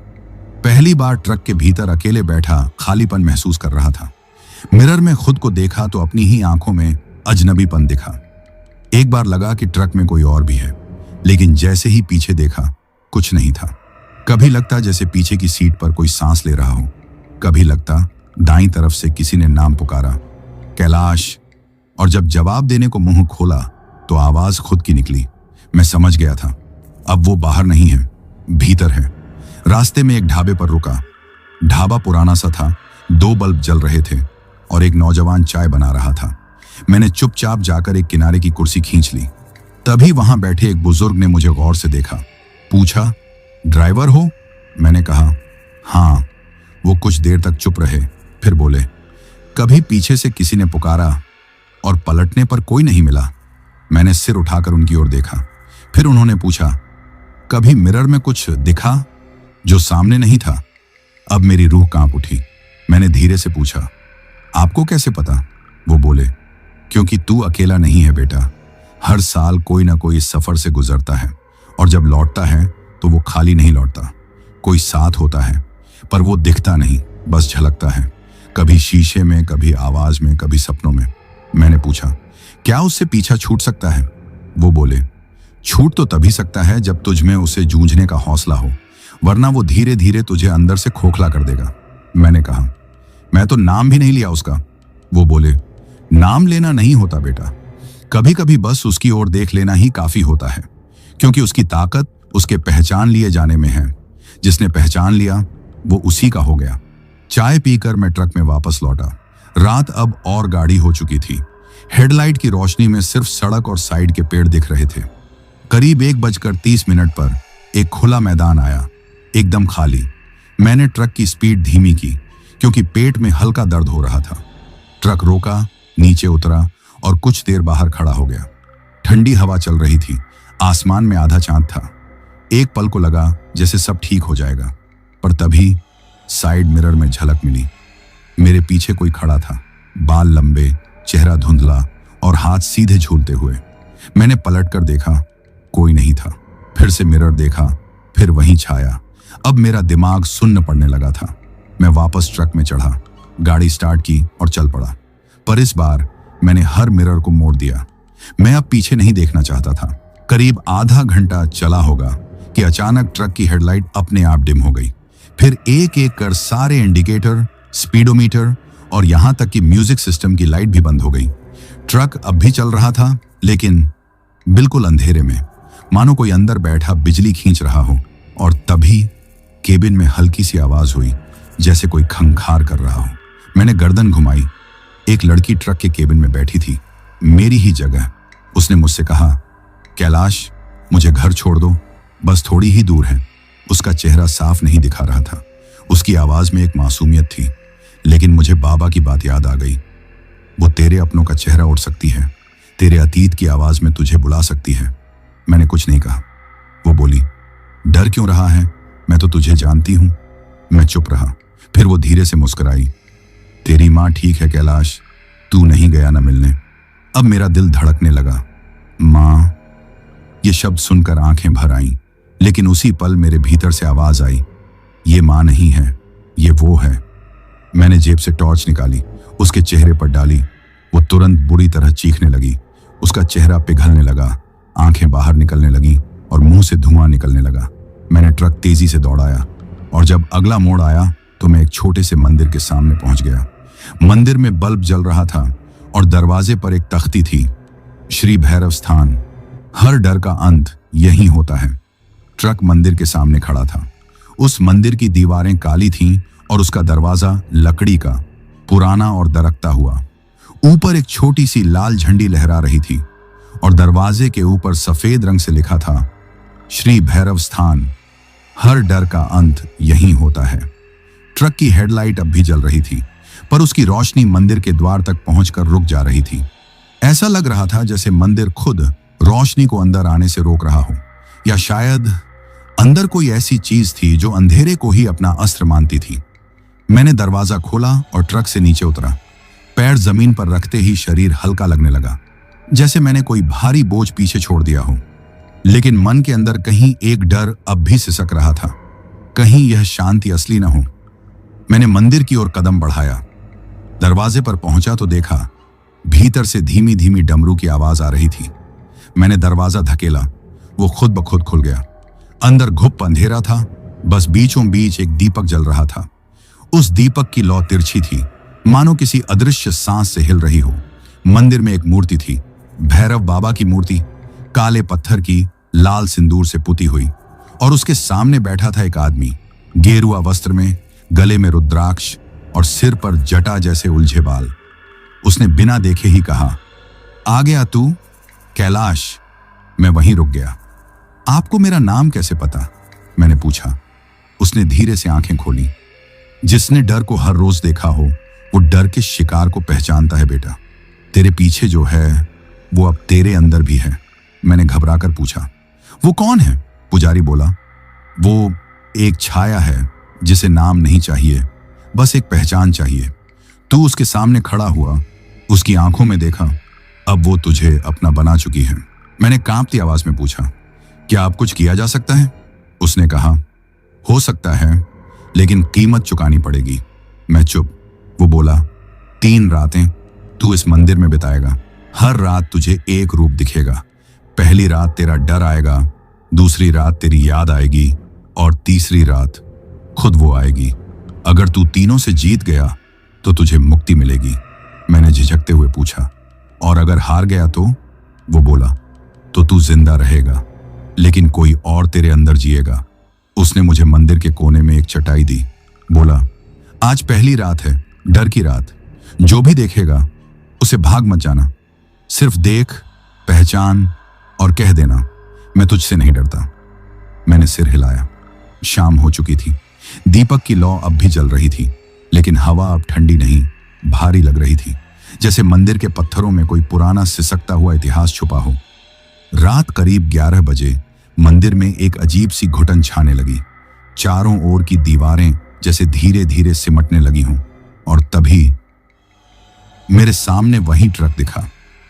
पहली बार ट्रक के भीतर अकेले बैठा खालीपन महसूस कर रहा था। मिरर में खुद को देखा तो अपनी ही आंखों में अजनबीपन दिखा। एक बार लगा कि ट्रक में कोई और भी है, लेकिन जैसे ही पीछे देखा कुछ नहीं था। कभी लगता जैसे पीछे की सीट पर कोई सांस ले रहा हो, कभी लगता दाईं तरफ से किसी ने नाम पुकारा, कैलाश। और जब जवाब देने को मुंह खोला तो आवाज खुद की निकली। मैं समझ गया था, अब वो बाहर नहीं है, भीतर है। रास्ते में एक ढाबे पर रुका। ढाबा पुराना सा था, 2 बल्ब जल रहे थे और एक नौजवान चाय बना रहा था। मैंने चुपचाप जाकर एक किनारे की कुर्सी खींच ली। तभी वहां बैठे एक बुजुर्ग ने मुझे गौर से देखा। पूछा, ड्राइवर हो? मैंने कहा, हाँ। वो कुछ देर तक चुप रहे, फिर बोले, कभी पीछे से किसी ने पुकारा और पलटने पर कोई नहीं मिला? मैंने सिर उठाकर उनकी ओर देखा। फिर उन्होंने पूछा, कभी मिरर में कुछ दिखा जो सामने नहीं था? अब मेरी रूह कांप उठी। मैंने धीरे से पूछा, आपको कैसे पता? वो बोले, क्योंकि तू अकेला नहीं है बेटा। हर साल कोई ना कोई इस सफर से गुजरता है, और जब लौटता है तो वो खाली नहीं लौटता। कोई साथ होता है, पर वो दिखता नहीं, बस झलकता है, कभी शीशे में, कभी आवाज में, कभी सपनों में। मैंने पूछा, क्या उससे पीछा छूट सकता है? वो बोले, छूट तो तभी सकता है जब तुझ में उसे जूझने का हौसला हो, वरना वो धीरे धीरे तुझे अंदर से खोखला कर देगा। मैंने कहा, मैं तो नाम भी नहीं लिया उसका। वो बोले, नाम लेना नहीं होता बेटा, कभी कभी बस उसकी ओर देख लेना ही काफी होता है, क्योंकि उसकी ताकत उसके पहचान लिए जाने में है। जिसने पहचान लिया वो उसी का हो गया। चाय पीकर मैं ट्रक में वापस लौटा। रात अब और गाढ़ी हो चुकी थी। हेडलाइट की रोशनी में सिर्फ सड़क और साइड के पेड़ दिख रहे थे। करीब 1:30 पर एक खुला मैदान आया, एकदम खाली। मैंने ट्रक की स्पीड धीमी की क्योंकि पेट में हल्का दर्द हो रहा था। ट्रक रोका, नीचे उतरा और कुछ देर बाहर खड़ा हो गया। ठंडी हवा चल रही थी, आसमान में आधा चांद था। एक पल को लगा जैसे सब ठीक हो जाएगा, पर तभी साइड मिरर में झलक मिली। मेरे पीछे कोई खड़ा था, बाल लंबे, चेहरा धुंधला और हाथ सीधे झूलते हुए। मैंने पलट कर देखा, कोई नहीं था। फिर से मिरर देखा, फिर वहीं छाया। अब मेरा दिमाग सुन्न पड़ने लगा था। मैं वापस ट्रक में चढ़ा, गाड़ी स्टार्ट की और चल पड़ा। पर इस बार मैंने हर मिरर को मोड़ दिया। मैं अब पीछे नहीं देखना चाहता था। करीब आधा घंटा चला होगा कि अचानक ट्रक की हेडलाइट अपने आप डिम हो गई। फिर एक एक कर सारे इंडिकेटर, स्पीडोमीटर और यहां तक कि म्यूजिक सिस्टम की लाइट भी बंद हो गई। ट्रक अब भी चल रहा था, लेकिन बिल्कुल अंधेरे में, मानो कोई अंदर बैठा बिजली खींच रहा हो। और तभी केबिन में हल्की सी आवाज हुई, जैसे कोई खंखार कर रहा हो। मैंने गर्दन घुमाई। एक लड़की ट्रक के केबिन में बैठी थी, मेरी ही जगह। उसने मुझसे कहा, कैलाश, मुझे घर छोड़ दो, बस थोड़ी ही दूर है। उसका चेहरा साफ नहीं दिखा रहा था। उसकी आवाज में एक मासूमियत थी। लेकिन मुझे बाबा की बात याद आ गई। वो तेरे अपनों का चेहरा ओढ़ सकती है, तेरे अतीत की आवाज में तुझे बुला सकती है। मैंने कुछ नहीं कहा। वो बोली, डर क्यों रहा है, मैं तो तुझे जानती हूं। मैं चुप रहा। फिर वो धीरे से मुस्कुराई, तेरी माँ ठीक है कैलाश, तू नहीं गया ना मिलने। अब मेरा दिल धड़कने लगा। माँ, ये शब्द सुनकर आंखें भर आईं। लेकिन उसी पल मेरे भीतर से आवाज आई, ये माँ नहीं है, ये वो है। मैंने जेब से टॉर्च निकाली, उसके चेहरे पर डाली। वो तुरंत बुरी तरह चीखने लगी। उसका चेहरा पिघलने लगा, आंखें बाहर निकलने लगी और मुंह से धुआं निकलने लगा। मैंने ट्रक तेजी से दौड़ाया और जब अगला मोड़ आया तो मैं एक छोटे से मंदिर के सामने पहुंच गया। मंदिर में बल्ब जल रहा था और दरवाजे पर एक तख्ती थी, श्री भैरव स्थान, हर डर का अंत यहीं होता है। ट्रक मंदिर के सामने खड़ा था। उस मंदिर की दीवारें काली थीं और उसका दरवाजा लकड़ी का, पुराना और दरकता हुआ। ऊपर एक छोटी सी लाल झंडी लहरा रही थी और दरवाजे के ऊपर सफेद रंग से लिखा था, श्री भैरव स्थान, हर डर का अंत यहीं होता है। ट्रक की हेडलाइट अब भी जल रही थी, पर उसकी रोशनी मंदिर के द्वार तक पहुंचकर रुक जा रही थी। ऐसा लग रहा था जैसे मंदिर खुद रोशनी को अंदर आने से रोक रहा हो, या शायद अंदर कोई ऐसी चीज थी जो अंधेरे को ही अपना अस्त्र मानती थी। मैंने दरवाजा खोला और ट्रक से नीचे उतरा। पैर जमीन पर रखते ही शरीर हल्का लगने लगा, जैसे मैंने कोई भारी बोझ पीछे छोड़ दिया हो। लेकिन मन के अंदर कहीं एक डर अब भी सिसक रहा था, कहीं यह शांति असली न हो। मैंने मंदिर की ओर कदम बढ़ाया। दरवाजे पर पहुंचा तो देखा भीतर से धीमी धीमी डमरू की आवाज आ रही थी। मैंने दरवाजा धकेला, वो खुद ब खुद खुल गया। अंदर घुप अंधेरा था, बस बीचों बीच एक दीपक जल रहा था। उस दीपक की लौ तिरछी थी, मानो किसी अदृश्य सांस से हिल रही हो। मंदिर में एक मूर्ति थी, भैरव बाबा की मूर्ति, काले पत्थर की, लाल सिंदूर से पुती हुई। और उसके सामने बैठा था एक आदमी, गेरुआ वस्त्र में, गले में रुद्राक्ष और सिर पर जटा जैसे उलझे बाल। उसने बिना देखे ही कहा, आ गया तू कैलाश। मैं वहीं रुक गया। आपको मेरा नाम कैसे पता, मैंने पूछा। उसने धीरे से आंखें खोली। जिसने डर को हर रोज देखा हो, वो डर के शिकार को पहचानता है बेटा। तेरे पीछे जो है वो अब तेरे अंदर भी है। मैंने घबराकर पूछा, वो कौन है? पुजारी बोला, वो एक छाया है जिसे नाम नहीं चाहिए, बस एक पहचान चाहिए। तू उसके सामने खड़ा हुआ, उसकी आंखों में देखा, अब वो तुझे अपना बना चुकी है। मैंने कांपती आवाज में पूछा, क्या अब कुछ किया जा सकता है? उसने कहा, हो सकता है, लेकिन कीमत चुकानी पड़ेगी। मैं चुप। वो बोला, 3 रातें तू इस मंदिर में बिताएगा। हर रात तुझे एक रूप दिखेगा। पहली रात तेरा डर आएगा, दूसरी रात तेरी याद आएगी और तीसरी रात खुद वो आएगी। अगर तू तीनों से जीत गया तो तुझे मुक्ति मिलेगी। मैंने झिझकते हुए पूछा, और अगर हार गया तो? वो बोला, तो तू जिंदा रहेगा, लेकिन कोई और तेरे अंदर जिएगा। उसने मुझे मंदिर के कोने में एक चटाई दी। बोला, आज पहली रात है, डर की रात। जो भी देखेगा उसे भाग मत जाना। सिर्फ देख, पहचान और कह देना, मैं तुझसे नहीं डरता। मैंने सिर हिलाया। शाम हो चुकी थी। दीपक की लौ अब भी जल रही थी, लेकिन हवा अब ठंडी नहीं, भारी लग रही थी, जैसे मंदिर के पत्थरों में कोई पुराना सिसकता हुआ इतिहास छुपा हो। रात करीब 11 बजे मंदिर में एक अजीब सी घुटन छाने लगी। चारों ओर की दीवारें जैसे धीरे धीरे सिमटने लगी हों। और तभी मेरे सामने वही ट्रक दिखा।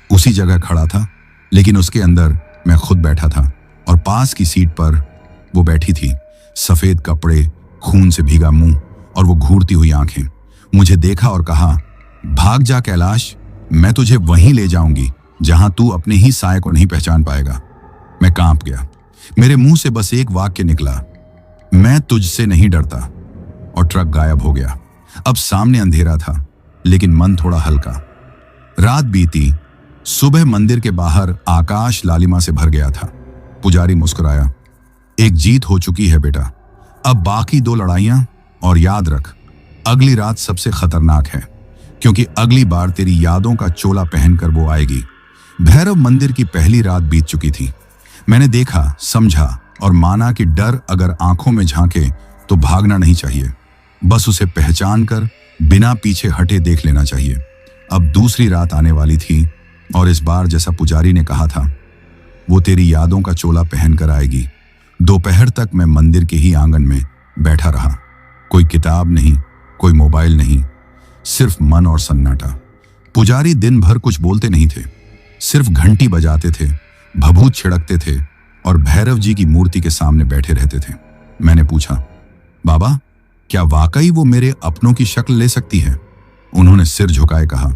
उसी जगह खड़ा था, लेकिन उसके अंदर मैं खुद बैठा था और पास की सीट पर वो बैठी थी। सफेद कपड़े, खून से भीगा मुंह और वो घूरती हुई आंखें। मुझे देखा और कहा, भाग जा कैलाश, मैं तुझे वहीं ले जाऊंगी जहां तू अपने ही साय को नहीं पहचान पाएगा। मैं कांप गया। मेरे मुंह से बस एक वाक्य निकला, मैं तुझसे नहीं डरता, और ट्रक गायब हो गया। अब सामने अंधेरा था, लेकिन मन थोड़ा हल्का। रात बीती। सुबह मंदिर के बाहर आकाश लालिमा से भर गया था। पुजारी मुस्कुराया, एक जीत हो चुकी है बेटा, अब बाकी 2 लड़ाइयां, और याद रख, अगली रात सबसे खतरनाक है, क्योंकि अगली बार तेरी यादों का चोला पहनकर वो आएगी। भैरव मंदिर की पहली रात बीत चुकी थी। मैंने देखा, समझा और माना कि डर अगर आंखों में झांके तो भागना नहीं चाहिए, बस उसे पहचान कर बिना पीछे हटे देख लेना चाहिए। अब दूसरी रात आने वाली थी, और इस बार जैसा पुजारी ने कहा था, वो तेरी यादों का चोला पहनकर आएगी। दोपहर तक मैं मंदिर के ही आंगन में बैठा रहा। कोई किताब नहीं, कोई मोबाइल नहीं, सिर्फ मन और सन्नाटा। पुजारी दिन भर कुछ बोलते नहीं थे, सिर्फ घंटी बजाते थे, भभूत छिड़कते थे और भैरव जी की मूर्ति के सामने बैठे रहते थे। मैंने पूछा, बाबा, क्या वाकई वो मेरे अपनों की शक्ल ले सकती है? उन्होंने सिर झुकाए कहा,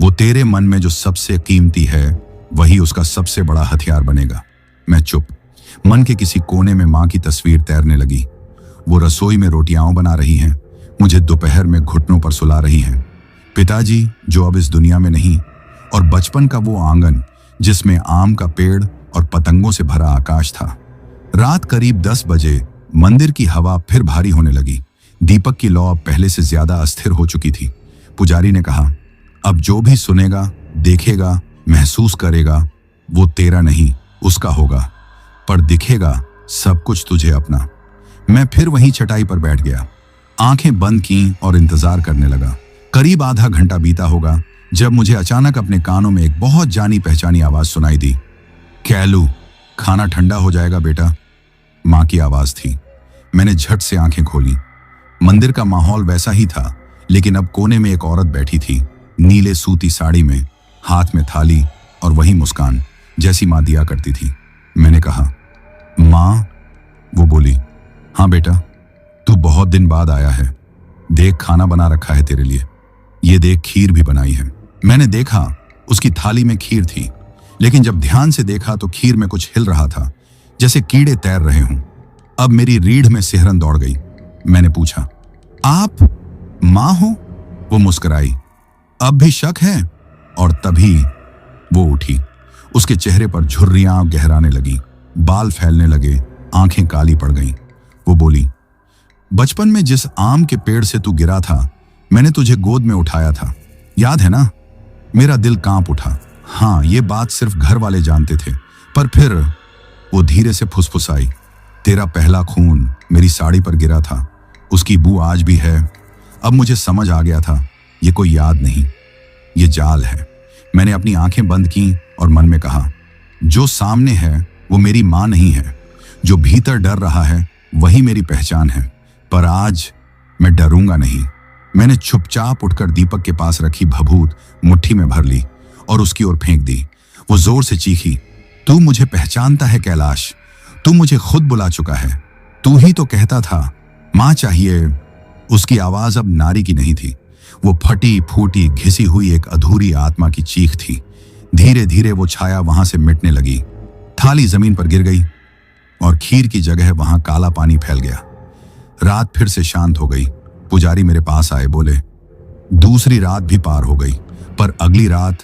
वो तेरे मन में जो सबसे कीमती है वही उसका सबसे बड़ा हथियार बनेगा। मैं चुप। मन के किसी कोने में मां की तस्वीर तैरने लगी। वो रसोई में रोटियां बना रही हैं, मुझे दोपहर में घुटनों पर सुला रही हैं। पिताजी जो अब इस दुनिया में नहीं, और बचपन का वो आंगन जिसमें आम का पेड़ और पतंगों से भरा आकाश था। रात करीब 10 बजे मंदिर की हवा फिर भारी होने लगी। दीपक की लौ अब पहले से ज्यादा अस्थिर हो चुकी थी। पुजारी ने कहा, अब जो भी सुनेगा, देखेगा, महसूस करेगा, वो तेरा नहीं उसका होगा, पर दिखेगा सब कुछ तुझे अपना। मैं फिर वहीं चटाई पर बैठ गया, आंखें बंद की और इंतजार करने लगा। करीब आधा घंटा बीता होगा जब मुझे अचानक अपने कानों में एक बहुत जानी पहचानी आवाज सुनाई दी। कैलू, खाना ठंडा हो जाएगा बेटा। मां की आवाज थी। मैंने झट से आंखें खोली। मंदिर का माहौल वैसा ही था, लेकिन अब कोने में एक औरत बैठी थी, नीले सूती साड़ी में, हाथ में थाली और वही मुस्कान जैसी मां दिया करती थी। मैंने कहा, मां। वो बोली, हाँ बेटा, तू बहुत दिन बाद आया है। देख, खाना बना रखा है तेरे लिए। ये देख, खीर भी बनाई है। मैंने देखा उसकी थाली में खीर थी, लेकिन जब ध्यान से देखा तो खीर में कुछ हिल रहा था, जैसे कीड़े तैर रहे हों। अब मेरी रीढ़ में सिहरन दौड़ गई। मैंने पूछा, आप मां हो? वो मुस्कुराई, अब भी शक है? और तभी वो उठी। उसके चेहरे पर झुर्रियां गहराने लगी, बाल फैलने लगे, आंखें काली पड़ गईं। वो बोली, बचपन में जिस आम के पेड़ से तू गिरा था, मैंने तुझे गोद में उठाया था, याद है ना? मेरा दिल कांप उठा। हाँ, ये बात सिर्फ घर वाले जानते थे, पर फिर वो धीरे से फुसफुसाई, तेरा पहला खून मेरी साड़ी पर गिरा था, उसकी बू आज भी है। अब मुझे समझ आ गया था, ये कोई याद नहीं, ये जाल है। मैंने अपनी आंखें बंद की और मन में कहा, जो सामने है वो मेरी मां नहीं है, जो भीतर डर रहा है वही मेरी पहचान है। पर आज मैं डरूंगा नहीं। मैंने चुपचाप उठकर दीपक के पास रखी भभूत मुट्ठी में भर ली और उसकी ओर फेंक दी। वो जोर से चीखी, तू मुझे पहचानता है कैलाश, तू मुझे खुद बुला चुका है, तू ही तो कहता था मां चाहिए। उसकी आवाज अब नारी की नहीं थी, वो फटी फूटी घिसी हुई एक अधूरी आत्मा की चीख थी। धीरे धीरे वो छाया वहां से मिटने लगी। थाली जमीन पर गिर गई और खीर की जगह वहां काला पानी फैल गया। रात फिर से शांत हो गई। पुजारी मेरे पास आए, बोले, दूसरी रात भी पार हो गई, पर अगली रात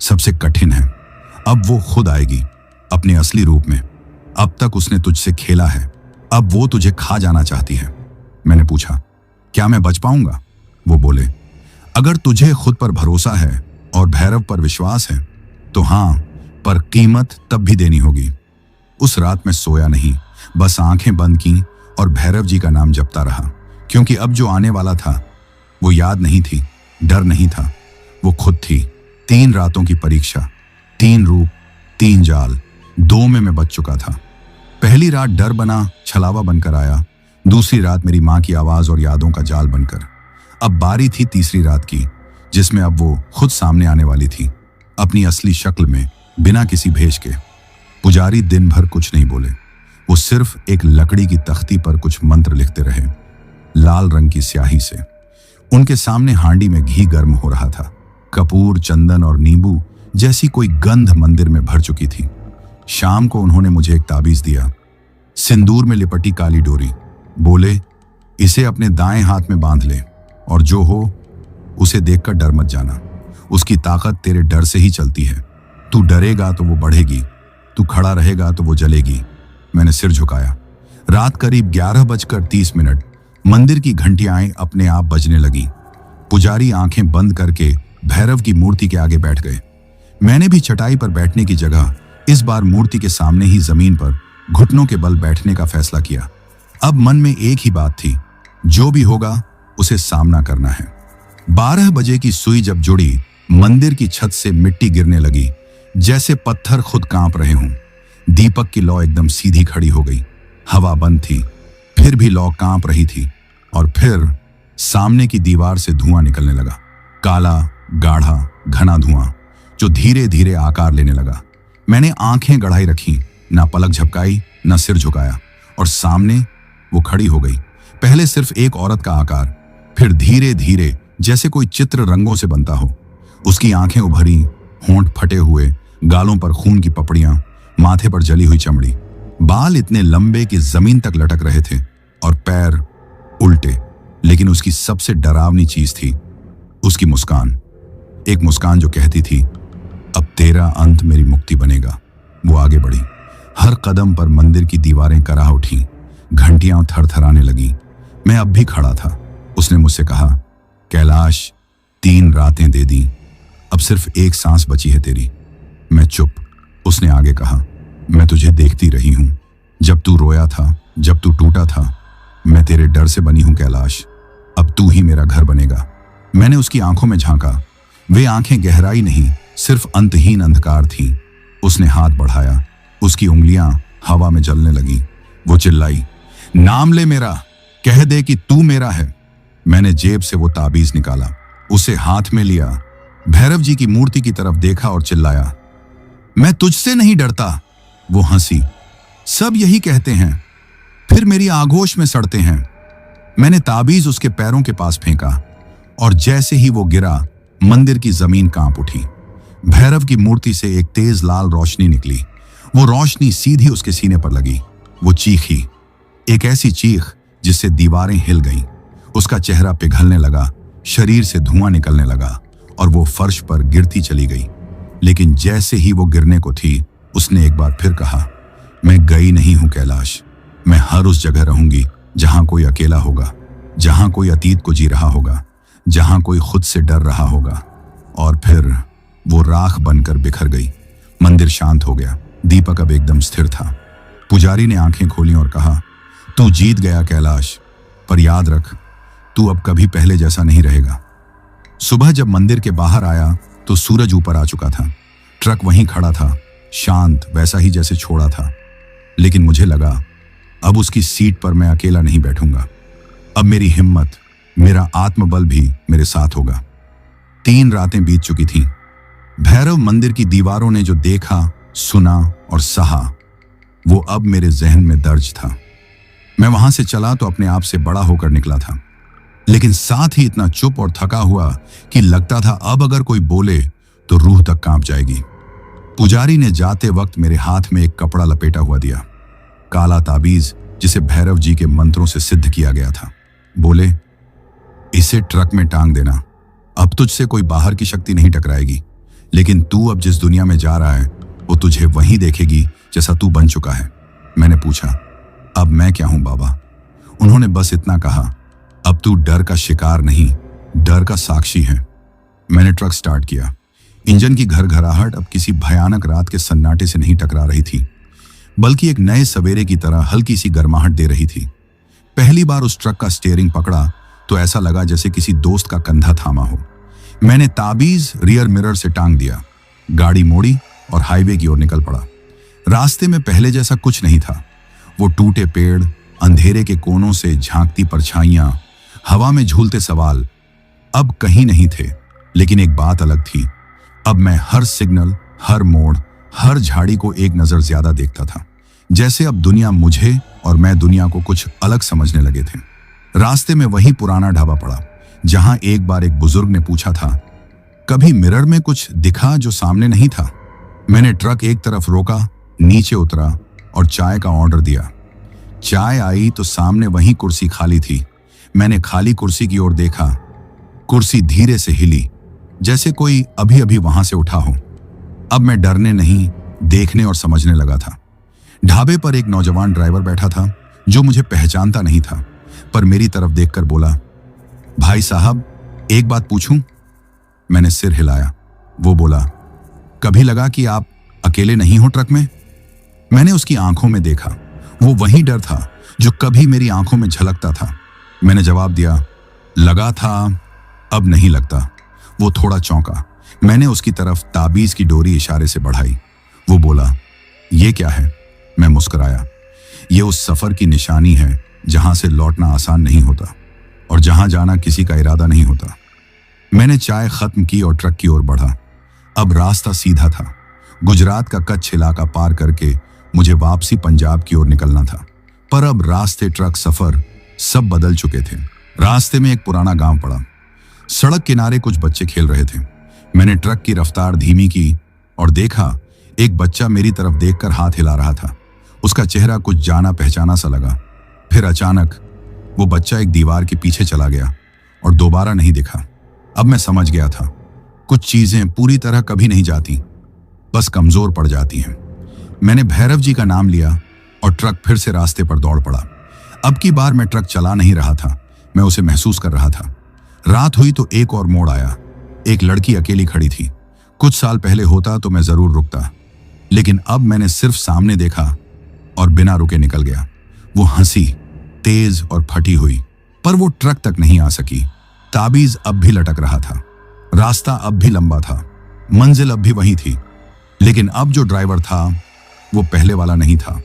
सबसे कठिन है। अब वो खुद आएगी अपने असली रूप में। अब तक उसने तुझसे खेला है, अब वो तुझे खा जाना चाहती है। मैंने पूछा, क्या मैं बच पाऊंगा? वो बोले, अगर तुझे खुद पर भरोसा है और भैरव पर विश्वास है तो हाँ, पर कीमत तब भी देनी होगी। उस रात मैं सोया नहीं, बस आंखें बंद की और भैरव जी का नाम जपता रहा, क्योंकि अब जो आने वाला था वो याद नहीं थी, डर नहीं था, वो खुद थी। 3 रातों की परीक्षा, 3 रूप, 3 जाल, 2 में मैं बच चुका था। पहली रात डर बना छलावा बनकर आया, दूसरी रात मेरी माँ की आवाज और यादों का जाल बनकर। अब बारी थी तीसरी रात की, जिसमें अब वो खुद सामने आने वाली थी, अपनी असली शक्ल में, बिना किसी भेष के। पुजारी दिन भर कुछ नहीं बोले, वो सिर्फ एक लकड़ी की तख्ती पर कुछ मंत्र लिखते रहे, लाल रंग की स्याही से। उनके सामने हांडी में घी गर्म हो रहा था, कपूर, चंदन और नींबू जैसी कोई गंध मंदिर में भर चुकी थी। शाम को उन्होंने मुझे एक ताबीज दिया, सिंदूर में लिपटी काली डोरी। बोले, इसे अपने दाएं हाथ में बांध ले और जो हो उसे देखकर डर मत जाना, उसकी ताकत तेरे डर से ही चलती है। तू डरेगा तो वो बढ़ेगी, तू खड़ा रहेगा तो वो जलेगी। मैंने सिर झुकाया। रात करीब 11:30 मंदिर की घंटियां अपने आप बजने लगी। पुजारी आंखें बंद करके भैरव की मूर्ति के आगे बैठ गए। मैंने भी चटाई पर बैठने की जगह इस बार मूर्ति के सामने ही जमीन पर घुटनों के बल बैठने का फैसला किया। अब मन में एक ही बात थी, जो भी होगा उसे सामना करना है। 12 बजे की सुई जब जुड़ी, मंदिर की छत से मिट्टी गिरने लगी, जैसे पत्थर खुद कांप रहे हों। दीपक की लौ एकदम सीधी खड़ी हो गई। हवा बंद थी, फिर भी लौ कांप रही थी। और फिर सामने की दीवार से धुआं निकलने लगा, काला, गाढ़ा, घना धुआं, जो धीरे धीरे आकार लेने लगा। मैंने आंखें गड़ाई रखी, ना पलक झपकाई, ना सिर झुकाया, और सामने वो खड़ी हो गई। पहले सिर्फ एक औरत का आकार, फिर धीरे धीरे जैसे कोई चित्र रंगों से बनता हो। उसकी आंखें उभरी, होंठ फटे हुए, गालों पर खून की पपड़ियां, माथे पर जली हुई चमड़ी, बाल इतने लंबे कि जमीन तक लटक रहे थे, और पैर उल्टे। लेकिन उसकी सबसे डरावनी चीज थी उसकी मुस्कान। एक मुस्कान जो कहती थी, अब तेरा अंत मेरी मुक्ति बनेगा। वो आगे बढ़ी। हर कदम पर मंदिर की दीवारें कराह उठी, घंटियां थरथराने लगी। मैं अब भी खड़ा था। उसने मुझसे कहा, कैलाश, 3 रातें दे दी, अब सिर्फ एक सांस बची है तेरी। मैं चुप। उसने आगे कहा, मैं तुझे देखती रही हूं, जब तू रोया था, जब तू टूटा था। मैं तेरे डर से बनी हूं कैलाश, अब तू ही मेरा घर बनेगा। मैंने उसकी आंखों में झांका। वे आंखें गहराई नहीं, सिर्फ अंतहीन अंधकार थीं। उसने हाथ बढ़ाया, उसकी उंगलियां हवा में जलने लगी। वो चिल्लाई, नाम ले मेरा, कह दे कि तू मेरा है। मैंने जेब से वो ताबीज निकाला, उसे हाथ में लिया, भैरव जी की मूर्ति की तरफ देखा और चिल्लाया, मैं तुझसे नहीं डरता। वो हंसी, सब यही कहते हैं, फिर मेरी आगोश में सड़ते हैं। मैंने ताबीज उसके पैरों के पास फेंका, और जैसे ही वो गिरा, मंदिर की जमीन कांप उठी। भैरव की मूर्ति से एक तेज लाल रोशनी निकली। वो रोशनी सीधी उसके सीने पर लगी। वो चीखी, एक ऐसी चीख जिससे दीवारें हिल गईं। उसका चेहरा पिघलने लगा, शरीर से धुआं निकलने लगा, और वो फर्श पर गिरती चली गई। लेकिन जैसे ही वो गिरने को थी, उसने एक बार फिर कहा, मैं गई नहीं हूं कैलाश, मैं हर उस जगह रहूंगी जहां कोई अकेला होगा, जहां कोई अतीत को जी रहा होगा, जहां कोई खुद से डर रहा होगा। और फिर वो राख बनकर बिखर गई। मंदिर शांत हो गया। दीपक अब एकदम स्थिर था। पुजारी ने आंखें खोली और कहा, तू जीत गया कैलाश, पर याद रख, तू अब कभी पहले जैसा नहीं रहेगा। सुबह जब मंदिर के बाहर आया तो सूरज ऊपर आ चुका था। ट्रक वहीं खड़ा था, शांत, वैसा ही जैसे छोड़ा था। लेकिन मुझे लगा, अब उसकी सीट पर मैं अकेला नहीं बैठूंगा। अब मेरी हिम्मत, मेरा आत्मबल भी मेरे साथ होगा। 3 रातें बीत चुकी थीं। भैरव मंदिर की दीवारों ने जो देखा, सुना और सहा, वो अब मेरे जहन में दर्ज था। मैं वहां से चला तो अपने आप से बड़ा होकर निकला था, लेकिन साथ ही इतना चुप और थका हुआ कि लगता था अब अगर कोई बोले तो रूह तक कांप जाएगी। पुजारी ने जाते वक्त मेरे हाथ में एक कपड़ा लपेटा हुआ दिया, काला ताबीज जिसे भैरव जी के मंत्रों से सिद्ध किया गया था। बोले, इसे ट्रक में टांग देना, अब तुझसे कोई बाहर की शक्ति नहीं टकराएगी, लेकिन तू अब जिस दुनिया में जा रहा है वो तुझे वहीं देखेगी जैसा तू बन चुका है। मैंने पूछा, अब मैं क्या हूं बाबा? उन्होंने बस इतना कहा, अब तू डर का शिकार नहीं, डर का साक्षी है। मैंने ट्रक स्टार्ट किया। इंजन की घरघराहट अब किसी भयानक रात के सन्नाटे से नहीं टकरा रही थी, बल्कि एक नए सवेरे की तरह हल्की सी गर्माहट दे रही थी। पहली बार उस ट्रक का स्टीयरिंग पकड़ा तो ऐसा लगा जैसे किसी दोस्त का कंधा थामा हो। मैंने ताबीज रियर मिरर से टांग दिया, गाड़ी मोड़ी और हाईवे की ओर निकल पड़ा। रास्ते में पहले जैसा कुछ नहीं था। वो टूटे पेड़, अंधेरे के कोनों से झांकती परछाइयां, हवा में झूलते सवाल अब कहीं नहीं थे। लेकिन एक बात अलग थी, अब मैं हर सिग्नल, हर मोड़, हर झाड़ी को एक नजर ज्यादा देखता था। जैसे अब दुनिया मुझे और मैं दुनिया को कुछ अलग समझने लगे थे। रास्ते में वही पुराना ढाबा पड़ा जहां एक बार एक बुजुर्ग ने पूछा था, कभी मिरर में कुछ दिखा जो सामने नहीं था? मैंने ट्रक एक तरफ रोका, नीचे उतरा और चाय का ऑर्डर दिया। चाय आई तो सामने वही कुर्सी खाली थी। मैंने खाली कुर्सी की ओर देखा। कुर्सी धीरे से हिली, जैसे कोई अभी अभी वहां से उठा हो। अब मैं डरने नहीं, देखने और समझने लगा था। ढाबे पर एक नौजवान ड्राइवर बैठा था जो मुझे पहचानता नहीं था, पर मेरी तरफ देखकर बोला, भाई साहब एक बात पूछूं? मैंने सिर हिलाया। वो बोला, कभी लगा कि आप अकेले नहीं हो ट्रक में? मैंने उसकी आंखों में देखा, वो वही डर था जो कभी मेरी आंखों में झलकता था। मैंने जवाब दिया, लगा था, अब नहीं लगता। वो थोड़ा चौंका। मैंने उसकी तरफ ताबीज की डोरी इशारे से बढ़ाई। वो बोला, ये क्या है? मैं मुस्कुराया। ये उस सफर की निशानी है जहां से लौटना आसान नहीं होता और जहां जाना किसी का इरादा नहीं होता। मैंने चाय खत्म की और ट्रक की ओर बढ़ा। अब रास्ता सीधा था। गुजरात का कच्छ इलाका पार करके मुझे वापसी पंजाब की ओर निकलना था। पर अब रास्ते, ट्रक, सफर सब बदल चुके थे। रास्ते में एक पुराना गांव पड़ा। सड़क किनारे कुछ बच्चे खेल रहे थे। मैंने ट्रक की रफ्तार धीमी की और देखा एक बच्चा मेरी तरफ देखकर हाथ हिला रहा था। उसका चेहरा कुछ जाना पहचाना सा लगा। फिर अचानक वो बच्चा एक दीवार के पीछे चला गया और दोबारा नहीं दिखा। अब मैं समझ गया था, कुछ चीजें पूरी तरह कभी नहीं जाती, बस कमजोर पड़ जाती हैं। मैंने भैरव जी का नाम लिया और ट्रक फिर से रास्ते पर दौड़ पड़ा। अब की बार मैं ट्रक चला नहीं रहा था, मैं उसे महसूस कर रहा था। रात हुई तो एक और मोड़ आया। एक लड़की अकेली खड़ी थी। कुछ साल पहले होता तो मैं जरूर रुकता, लेकिन अब मैंने सिर्फ सामने देखा और बिना रुके निकल गया। वो हंसी, तेज और फटी हुई, पर वो ट्रक तक नहीं आ सकी। ताबीज अब भी लटक रहा था। रास्ता अब भी लंबा था। मंजिल अब भी वही थी, लेकिन अब जो ड्राइवर था वो पहले वाला नहीं था।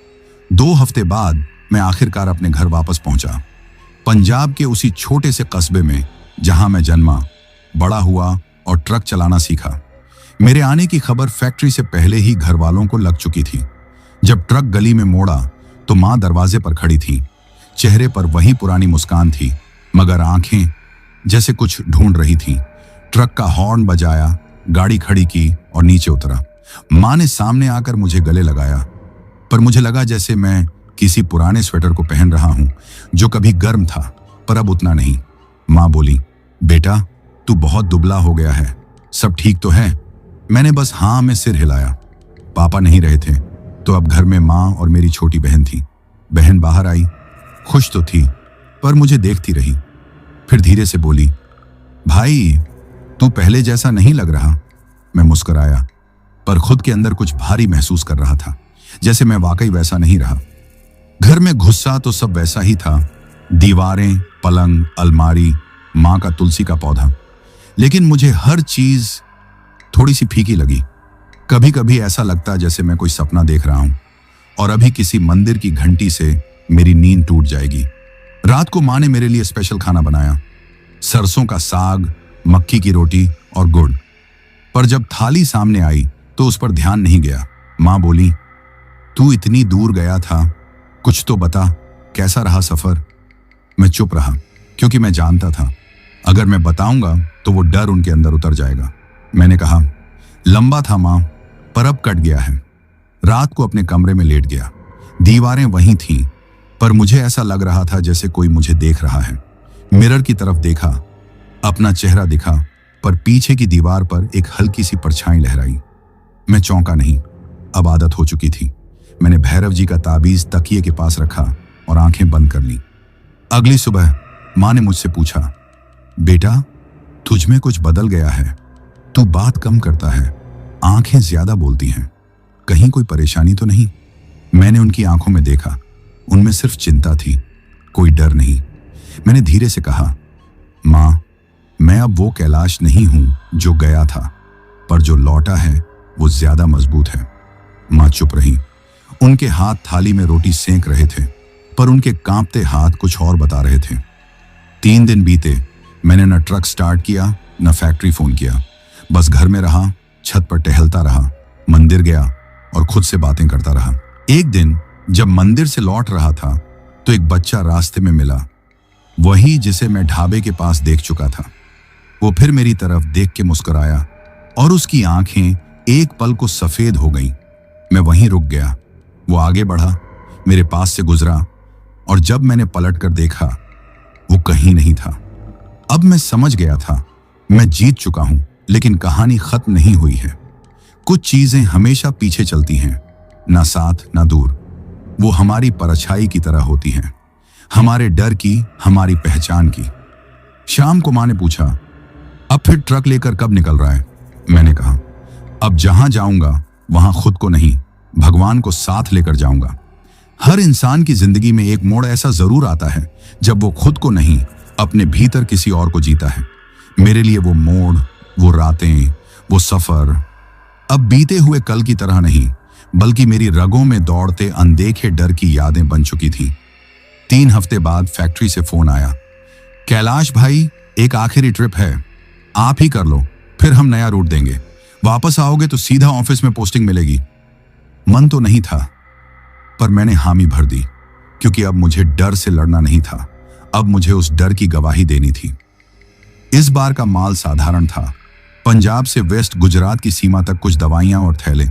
2 हफ्ते बाद मैं आखिरकार अपने घर वापस पहुंचा। पंजाब के उसी छोटे से कस्बे में जहां मैं जन्मा, बड़ा हुआ और ट्रक चलाना सीखा। मेरे आने की खबर फैक्ट्री से पहले ही घर वालों को लग चुकी थी। जब ट्रक गली में मोड़ा तो मां दरवाजे पर खड़ी थी। चेहरे पर वही पुरानी मुस्कान थी, मगर आंखें जैसे कुछ ढूंढ रही थीं। ट्रक का हॉर्न बजाया, गाड़ी खड़ी की और नीचे उतरा। मां ने सामने आकर मुझे गले लगाया, पर मुझे लगा जैसे मैं किसी पुराने स्वेटर को पहन रहा हूं जो कभी गर्म था पर अब उतना नहीं। मां बोली, बेटा तू बहुत दुबला हो गया है, सब ठीक तो है? मैंने बस हाँ में सिर हिलाया। पापा नहीं रहे थे तो अब घर में माँ और मेरी छोटी बहन थी। बहन बाहर आई, खुश तो थी पर मुझे देखती रही। फिर धीरे से बोली, भाई तू पहले जैसा नहीं लग रहा। मैं मुस्कुराया, पर खुद के अंदर कुछ भारी महसूस कर रहा था, जैसे मैं वाकई वैसा नहीं रहा। घर में घुसा तो सब वैसा ही था, दीवारें, पलंग, अलमारी, माँ का तुलसी का पौधा, लेकिन मुझे हर चीज थोड़ी सी फीकी लगी। कभी कभी ऐसा लगता जैसे मैं कोई सपना देख रहा हूं और अभी किसी मंदिर की घंटी से मेरी नींद टूट जाएगी। रात को माँ ने मेरे लिए स्पेशल खाना बनाया, सरसों का साग, मक्की की रोटी और गुड़। पर जब थाली सामने आई तो उस पर ध्यान नहीं गया। माँ बोली, तू इतनी दूर गया था, कुछ तो बता, कैसा रहा सफर? मैं चुप रहा, क्योंकि मैं जानता था अगर मैं बताऊंगा तो वो डर उनके अंदर उतर जाएगा। मैंने कहा, लंबा था माँ, पर अब कट गया है। रात को अपने कमरे में लेट गया। दीवारें वहीं थीं, पर मुझे ऐसा लग रहा था जैसे कोई मुझे देख रहा है। मिरर की तरफ देखा, अपना चेहरा दिखा, पर पीछे की दीवार पर एक हल्की सी परछाई लहराई। मैं चौंका नहीं, अब आदत हो चुकी थी। मैंने भैरव जी का ताबीज तकिए के पास रखा और आंखें बंद कर ली। अगली सुबह माँ ने मुझसे पूछा, बेटा तुझ में कुछ बदल गया है, तू बात कम करता है, आंखें ज्यादा बोलती हैं, कहीं कोई परेशानी तो नहीं? मैंने उनकी आंखों में देखा, उनमें सिर्फ चिंता थी, कोई डर नहीं। मैंने धीरे से कहा, माँ मैं अब वो कैलाश नहीं हूं जो गया था, पर जो लौटा है वो ज्यादा मजबूत है। माँ चुप रही। उनके हाथ थाली में रोटी सेंक रहे थे, पर उनके कांपते हाथ कुछ और बता रहे थे। 3 दिन बीते, मैंने न ट्रक स्टार्ट किया न फैक्ट्री फोन किया, बस घर में रहा, छत पर टहलता रहा, मंदिर गया और खुद से बातें करता रहा। एक दिन जब मंदिर से लौट रहा था तो एक बच्चा रास्ते में मिला, वही जिसे मैं ढाबे के पास देख चुका था। वो फिर मेरी तरफ देख के मुस्कुराया और उसकी आंखें एक पल को सफेद हो गईं। मैं वहीं रुक गया। वो आगे बढ़ा, मेरे पास से गुजरा, और जब मैंने पलट कर देखा वो कहीं नहीं था। अब मैं समझ गया था, मैं जीत चुका हूं, लेकिन कहानी खत्म नहीं हुई है। कुछ चीजें हमेशा पीछे चलती हैं, ना साथ ना दूर। वो हमारी परछाई की तरह होती हैं, हमारे डर की, हमारी पहचान की। शाम को माँ ने पूछा, अब फिर ट्रक लेकर कब निकल रहा है? मैंने कहा, अब जहां जाऊंगा वहां खुद को नहीं, भगवान को साथ लेकर जाऊंगा। हर इंसान की जिंदगी में एक मोड़ ऐसा जरूर आता है जब वो खुद को नहीं, अपने भीतर किसी और को जीता है। मेरे लिए वो मोड़, वो रातें, वो सफर अब बीते हुए कल की तरह नहीं, बल्कि मेरी रगों में दौड़ते अनदेखे डर की यादें बन चुकी थी। 3 हफ्ते बाद फैक्ट्री से फोन आया, कैलाश भाई एक आखिरी ट्रिप है, आप ही कर लो, फिर हम नया रूट देंगे। वापस आओगे तो सीधा ऑफिस में पोस्टिंग मिलेगी। मन तो नहीं था, पर मैंने हामी भर दी, क्योंकि अब मुझे डर से लड़ना नहीं था, अब मुझे उस डर की गवाही देनी थी। इस बार का माल साधारण था, पंजाब से वेस्ट गुजरात की सीमा तक कुछ दवाइयां और थैले।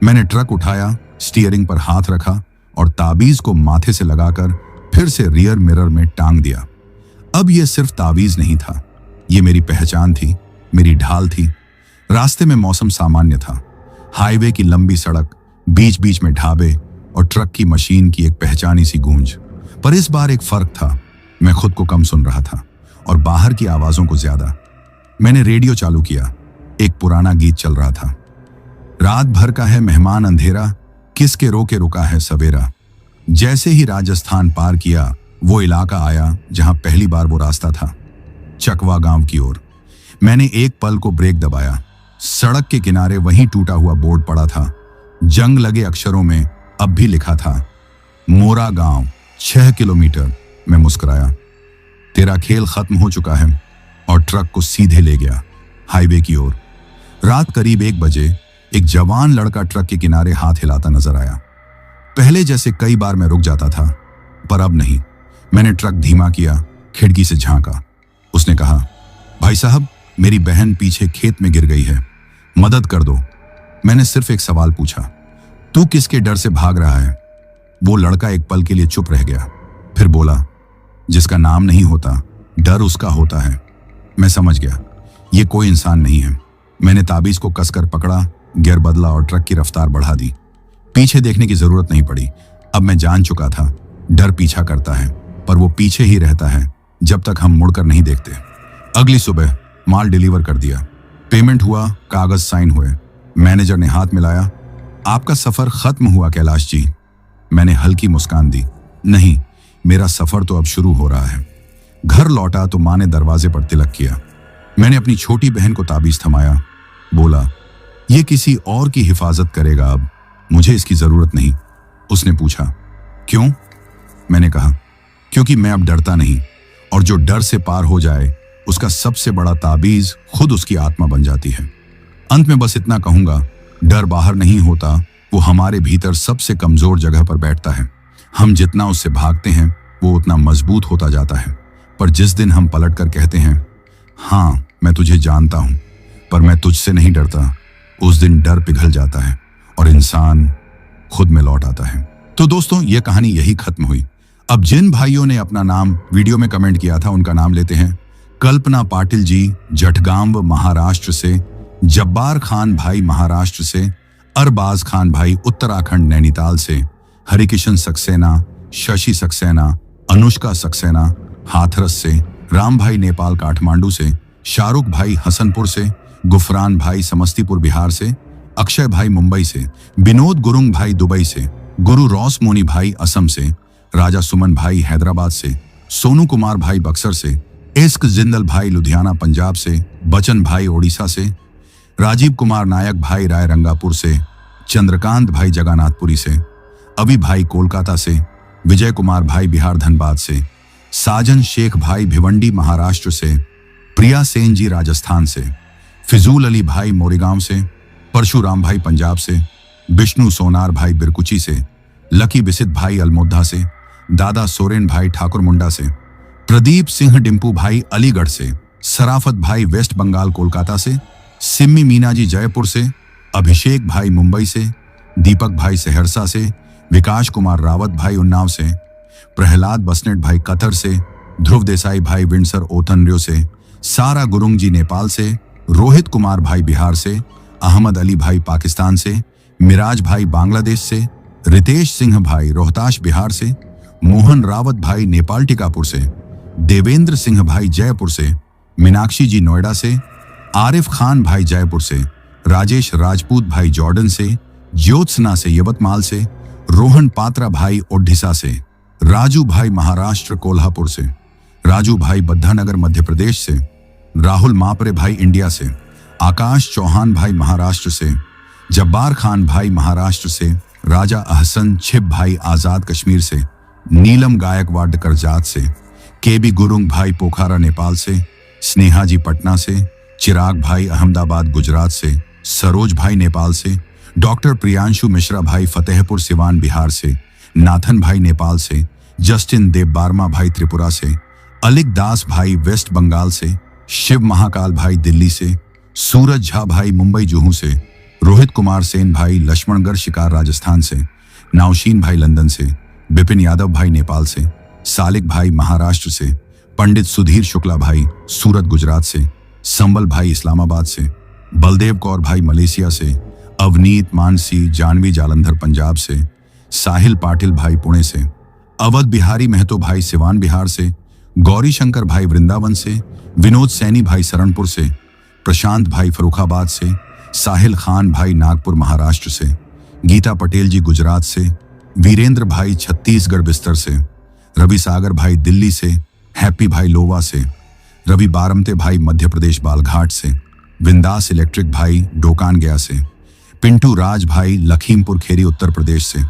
मैंने ट्रक उठाया, स्टीयरिंग पर हाथ रखा और ताबीज को माथे से लगाकर फिर से रियर मिरर में टांग दिया। अब यह सिर्फ ताबीज नहीं था, ये मेरी पहचान थी, मेरी ढाल थी। रास्ते में मौसम सामान्य था, हाईवे की लंबी सड़क, बीच बीच में ढाबे और ट्रक की मशीन की एक पहचानी सी गूंज। पर इस बार एक फर्क था, मैं खुद को कम सुन रहा था और बाहर की आवाजों को ज्यादा। मैंने रेडियो चालू किया, एक पुराना गीत चल रहा था, रात भर का है मेहमान अंधेरा, किसके रोके रुका है सवेरा। जैसे ही राजस्थान पार किया, वो इलाका आया जहां पहली बार वो रास्ता था, चकवा गांव की ओर। मैंने एक पल को ब्रेक दबाया। सड़क के किनारे वहीं टूटा हुआ बोर्ड पड़ा था, जंग लगे अक्षरों में अब भी लिखा था, मोरा गांव 6 किलोमीटर। मैं मुस्कुराया, तेरा खेल खत्म हो चुका है, और ट्रक को सीधे ले गया हाईवे की ओर। रात करीब 1 बजे एक जवान लड़का ट्रक के किनारे हाथ हिलाता नजर आया। पहले जैसे कई बार मैं रुक जाता था, पर अब नहीं। मैंने ट्रक धीमा किया, खिड़की से झांका। उसने कहा, भाई साहब मेरी बहन पीछे खेत में गिर गई है, मदद कर दो। मैंने सिर्फ एक सवाल पूछा, तू किसके डर से भाग रहा है? वो लड़का एक पल के लिए चुप रह गया, फिर बोला, जिसका नाम नहीं होता डर उसका होता है। मैं समझ गया, ये कोई इंसान नहीं है। मैंने ताबीज को कसकर पकड़ा, गियर बदला और ट्रक की रफ्तार बढ़ा दी। पीछे देखने की जरूरत नहीं पड़ी। अब मैं जान चुका था, डर पीछा करता है, पर वो पीछे ही रहता है जब तक हम मुड़कर नहीं देखते। अगली सुबह माल डिलीवर कर दिया, पेमेंट हुआ, कागज साइन हुए। मैनेजर ने हाथ मिलाया, आपका सफर खत्म हुआ कैलाश जी। मैंने हल्की मुस्कान दी, नहीं, मेरा सफर तो अब शुरू हो रहा है। घर लौटा तो माँ ने दरवाजे पर तिलक किया। मैंने अपनी छोटी बहन को ताबीज थमाया, बोला, ये किसी और की हिफाजत करेगा, अब मुझे इसकी जरूरत नहीं। उसने पूछा, क्यों? मैंने कहा, क्योंकि मैं अब डरता नहीं, और जो डर से पार हो जाए उसका सबसे बड़ा ताबीज खुद उसकी आत्मा बन जाती है। अंत में बस इतना कहूंगा, डर बाहर नहीं होता, वो हमारे भीतर सबसे कमजोर जगह पर बैठता है। हम जितना उससे भागते हैं वो उतना मजबूत होता जाता है, पर जिस दिन हम पलट कर कहते हैं, हाँ मैं तुझे जानता हूं पर मैं तुझसे नहीं डरता, उस दिन डर पिघल जाता है और इंसान खुद में लौट आता है। तो दोस्तों, ये कहानी यही खत्म हुई। अब जिन भाइयों ने अपना नाम वीडियो में कमेंट किया था उनका नाम लेते हैं। कल्पना पाटिल जी जटगांव महाराष्ट्र से, जब्बार खान भाई महाराष्ट्र से, अरबाज खान भाई उत्तराखंड नैनीताल से, हरिकिशन सक्सेना, शशि सक्सेना, अनुष्का सक्सेना, हाथरस से, राम भाई नेपाल काठमांडू से, शाहरुख भाई हसनपुर से, गुफरान भाई समस्तीपुर बिहार से, अक्षय भाई मुंबई से, विनोद गुरुंग भाई दुबई से, गुरु रॉस मोनी भाई असम से, राजा सुमन भाई हैदराबाद से, सोनू कुमार भाई बक्सर से, इश्क जिंदल भाई लुधियाना पंजाब से, बचन भाई ओडिशा से, राजीव कुमार नायक भाई रायरंगापुर से, चंद्रकांत भाई जगन्नाथपुरी से, अभी भाई कोलकाता से, विजय कुमार भाई बिहार धनबाद से, साजन शेख भाई भिवंडी महाराष्ट्र से, प्रिया सेन जी राजस्थान से, फिजूल अली भाई मोरीगांव से, परशुराम भाई पंजाब से, विष्णु सोनार भाई बिरकुची से, लकी बिसित भाई अल्मोदा से, दादा सोरेन भाई ठाकुर मुंडा से, प्रदीप सिंह डिम्पू भाई अलीगढ़ से, सराफत भाई वेस्ट बंगाल कोलकाता से, सिम्मी मीना जी जयपुर से, अभिषेक भाई मुंबई से, दीपक भाई सहरसा से, विकास कुमार रावत भाई उन्नाव से, प्रहलाद बसनेट भाई कतर से, ध्रुव देसाई भाई विंडसर ओथनरियो से, सारा गुरुंग जी नेपाल से, रोहित कुमार भाई बिहार से, अहमद अली भाई पाकिस्तान से, मिराज भाई बांग्लादेश से, रितेश सिंह भाई रोहताश बिहार से, मोहन रावत भाई नेपाल टीकापुर से, देवेंद्र सिंह भाई जयपुर से, मीनाक्षी जी नोएडा से, आरिफ खान भाई जयपुर से, राजेश राजपूत भाई जॉर्डन से, ज्योत्सना से यवतमाल से, रोहन पात्रा भाई ओडिशा से, राजू भाई महाराष्ट्र कोल्हापुर से, राजू भाई बद्धानगर मध्य प्रदेश से, राहुल मापरे भाई इंडिया से, आकाश चौहान भाई महाराष्ट्र से, जब्बार खान भाई महाराष्ट्र से, राजा अहसन छिप भाई आजाद कश्मीर से, नीलम गायकवाड करजात से, केबी गुरुंग भाई पोखरा नेपाल से, स्नेहा जी पटना से, चिराग भाई अहमदाबाद गुजरात से, सरोज भाई नेपाल से, डॉक्टर प्रियांशु मिश्रा भाई फतेहपुर सिवान बिहार से, नाथन भाई नेपाल से, जस्टिन देवबार्मा भाई त्रिपुरा से, अलिक दास भाई वेस्ट बंगाल से, शिव महाकाल भाई दिल्ली से, सूरज झा भाई मुंबई जुहू से, रोहित कुमार सेन भाई लक्ष्मणगढ़ शिकार राजस्थान से, नौशीन भाई लंदन से, बिपिन यादव भाई नेपाल से, सालिक भाई महाराष्ट्र से, पंडित सुधीर शुक्ला भाई सूरत गुजरात से, संबल भाई इस्लामाबाद से, बलदेव कौर भाई मलेशिया से, अवनीत मानसी जानवी जालंधर पंजाब से, साहिल पाटिल भाई पुणे से, अवध बिहारी महतो भाई सिवान बिहार से, गौरी शंकर भाई वृंदावन से, विनोद सैनी भाई सरणपुर से, प्रशांत भाई फरुखाबाद से, साहिल खान भाई नागपुर महाराष्ट्र से, गीता पटेल जी गुजरात से, वीरेंद्र भाई छत्तीसगढ़ बिस्तर से, रवि सागर भाई दिल्ली से, हैप्पी भाई लोवा से, रवि बारमते भाई मध्य प्रदेश बालघाट से, विंदास इलेक्ट्रिक भाई डोकान गया से, पिंटू राज भाई लखीमपुर खेरी उत्तर प्रदेश से,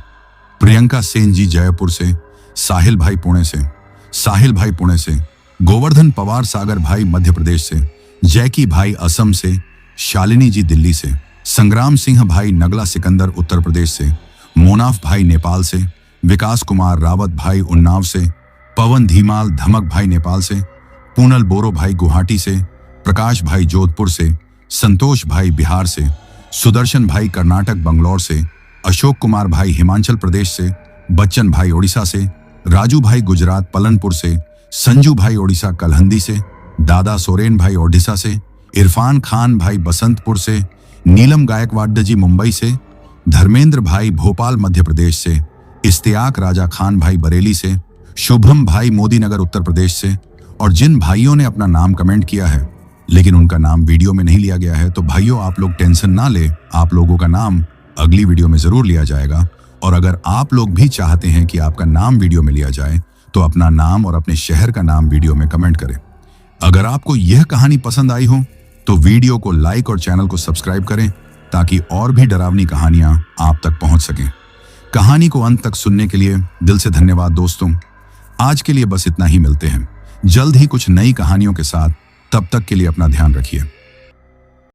प्रियंका सेन जी जयपुर से, साहिल भाई पुणे से, गोवर्धन पवार सागर भाई मध्य प्रदेश से, जैकी भाई असम से, शालिनी जी दिल्ली से, संग्राम सिंह भाई नगला सिकंदर उत्तर प्रदेश से, मोनाफ भाई नेपाल से, विकास कुमार रावत भाई उन्नाव से, पवन धीमाल धमक भाई नेपाल से, पूनल बोरो भाई गुवाहाटी से, प्रकाश भाई जोधपुर से, संतोष भाई बिहार से, सुदर्शन भाई कर्नाटक बंगलौर से, अशोक कुमार भाई हिमाचल प्रदेश से, बच्चन भाई ओडिशा से, राजू भाई गुजरात पलनपुर से, संजू भाई ओडिशा कलहंदी से, दादा सोरेन भाई ओडिशा से, इरफान खान भाई बसंतपुर से, नीलम गायकवाड जी मुंबई से, धर्मेंद्र भाई भोपाल मध्य प्रदेश से, इस्तियाक राजा खान भाई बरेली से, शुभम भाई मोदीनगर उत्तर प्रदेश से। और जिन भाइयों ने अपना नाम कमेंट किया है लेकिन उनका नाम वीडियो में नहीं लिया गया है, तो भाइयों आप लोग टेंशन ना ले, आप लोगों का नाम अगली वीडियो में जरूर लिया जाएगा। और अगर आप लोग भी चाहते हैं कि आपका नाम वीडियो में लिया जाए तो अपना नाम और अपने शहर का नाम वीडियो में कमेंट करें। अगर आपको यह कहानी पसंद आई हो तो वीडियो को लाइक और चैनल को सब्सक्राइब करें ताकि और भी डरावनी कहानियां आप तक पहुंच सकें। कहानी को अंत तक सुनने के लिए दिल से धन्यवाद दोस्तों। आज के लिए बस इतना ही, मिलते हैं जल्द ही कुछ नई कहानियों के साथ। तब तक के लिए अपना ध्यान रखिए।